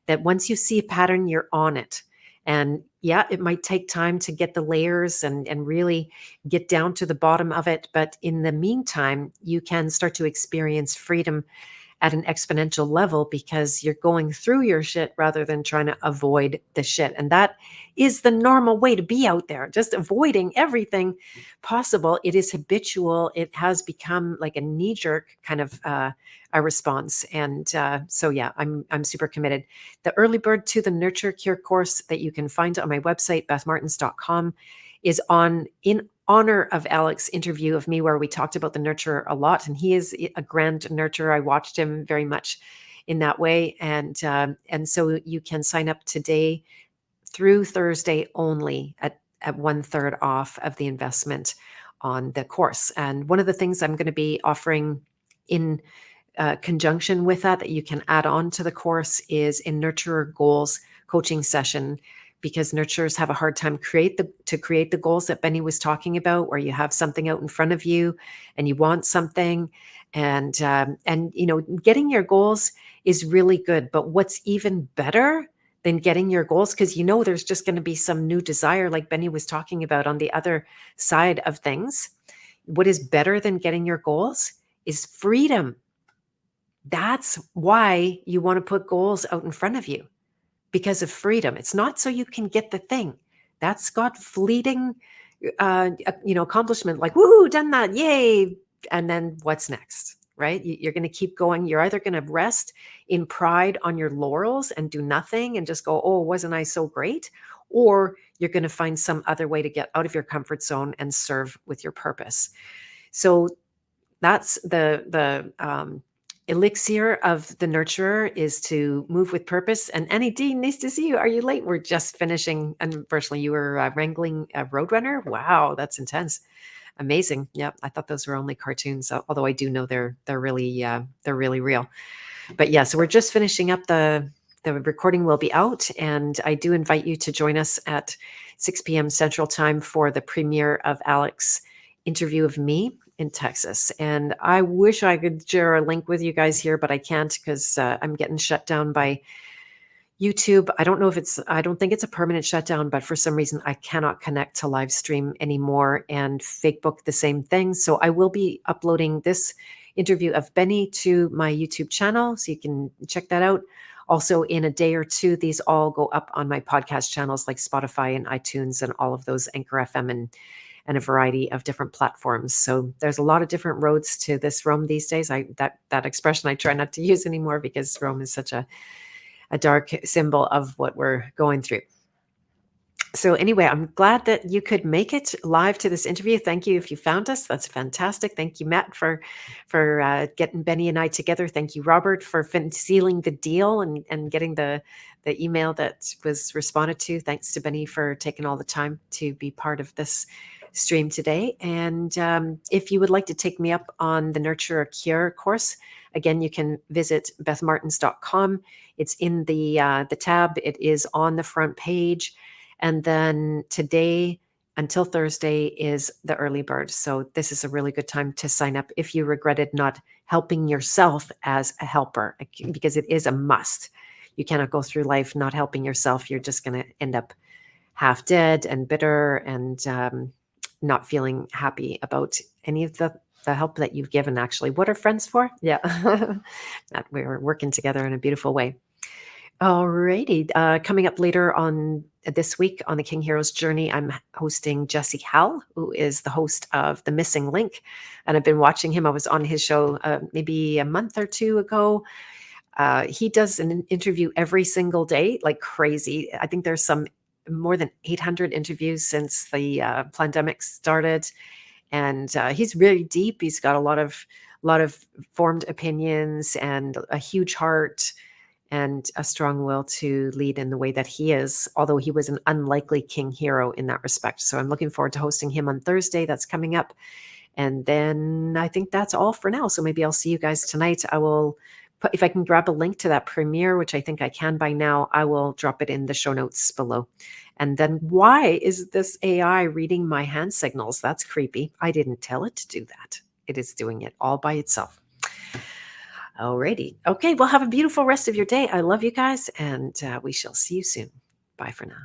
that once you see a pattern, you're on it. And yeah, it might take time to get the layers and really get down to the bottom of it. But in the meantime, you can start to experience freedom at an exponential level because you're going through your shit rather than trying to avoid the shit. And that is the normal way to be out there, just avoiding everything possible. It is habitual. It has become like a knee-jerk kind of a response. And so, yeah, I'm super committed. The Early Bird to the Nurture Cure course that you can find on my website, bethmartins.com, is in honor of Alec's interview of me, where we talked about the nurturer a lot. And he is a grand nurturer. I watched him very much in that way. And so you can sign up today through Thursday only at 1/3 off of the investment on the course. And one of the things I'm going to be offering in conjunction with that you can add on to the course is a nurturer goals coaching session, because nurturers have a hard time to create the goals that Benny was talking about, where you have something out in front of you and you want something, and getting your goals is really good. But what's even better than getting your goals, because there's just going to be some new desire, like Benny was talking about on the other side of things. What is better than getting your goals is freedom. That's why you want to put goals out in front of you, because of freedom. It's not so you can get the thing. That's got fleeting, accomplishment, like, woohoo, done that, yay. And then what's next, right? You're going to keep going. You're either going to rest in pride on your laurels and do nothing and just go, oh, wasn't I so great? Or you're going to find some other way to get out of your comfort zone and serve with your purpose. So that's the elixir of the nurturer, is to move with purpose. And Annie D, nice to see you. Are you late? We're just finishing. Unfortunately, you were wrangling a roadrunner. Wow, that's intense. Amazing. Yep. I thought those were only cartoons, although I do know they're really real. But yeah, so we're just finishing up the recording will be out, and I do invite you to join us at 6 p.m. Central Time for the premiere of Alec's interview of me in Texas. And I wish I could share a link with you guys here, but I can't because I'm getting shut down by YouTube. I don't think it's a permanent shutdown, but for some reason I cannot connect to live stream anymore, and Facebook the same thing. So I will be uploading this interview of Benny to my YouTube channel, so you can check that out. Also, in a day or two, these all go up on my podcast channels like Spotify and iTunes and all of those, Anchor FM and a variety of different platforms. So there's a lot of different roads to this Rome these days. That expression I try not to use anymore because Rome is such a dark symbol of what we're going through. So anyway, I'm glad that you could make it live to this interview. Thank you if you found us. That's fantastic. Thank you, Matt, for getting Benny and I together. Thank you, Robert, for sealing the deal and getting the email that was responded to. Thanks to Benny for taking all the time to be part of this stream today. And if you would like to take me up on the Nurture or Cure course, again, you can visit bethmartins.com. It's in the tab. It is on the front page. And then today until Thursday is the early bird. So this is a really good time to sign up if you regretted not helping yourself as a helper, because it is a must. You cannot go through life not helping yourself. You're just going to end up half dead and bitter and not feeling happy about any of the help that you've given. Actually, what are friends for? Yeah. That we're working together in a beautiful way. Alrighty. Coming up later on this week on the King Heroes Journey, I'm hosting Jesse Howell, who is the host of The Missing Link. And I've been watching him. I was on his show maybe a month or two ago. He does an interview every single day, like crazy. I think there's some more than 800 interviews since the pandemic started. And he's really deep. He's got a lot of formed opinions and a huge heart and a strong will to lead in the way that he is, although he was an unlikely king hero in that respect. So I'm looking forward to hosting him on Thursday. That's coming up. And then I think that's all for now. So maybe I'll see you guys tonight. I will put, if I can grab a link to that premiere, which I think I can by now, I will drop it in the show notes below. And then why is this AI reading my hand signals? That's creepy. I didn't tell it to do that. It is doing it all by itself. Alrighty. Okay, well, have a beautiful rest of your day. I love you guys, and we shall see you soon. Bye for now.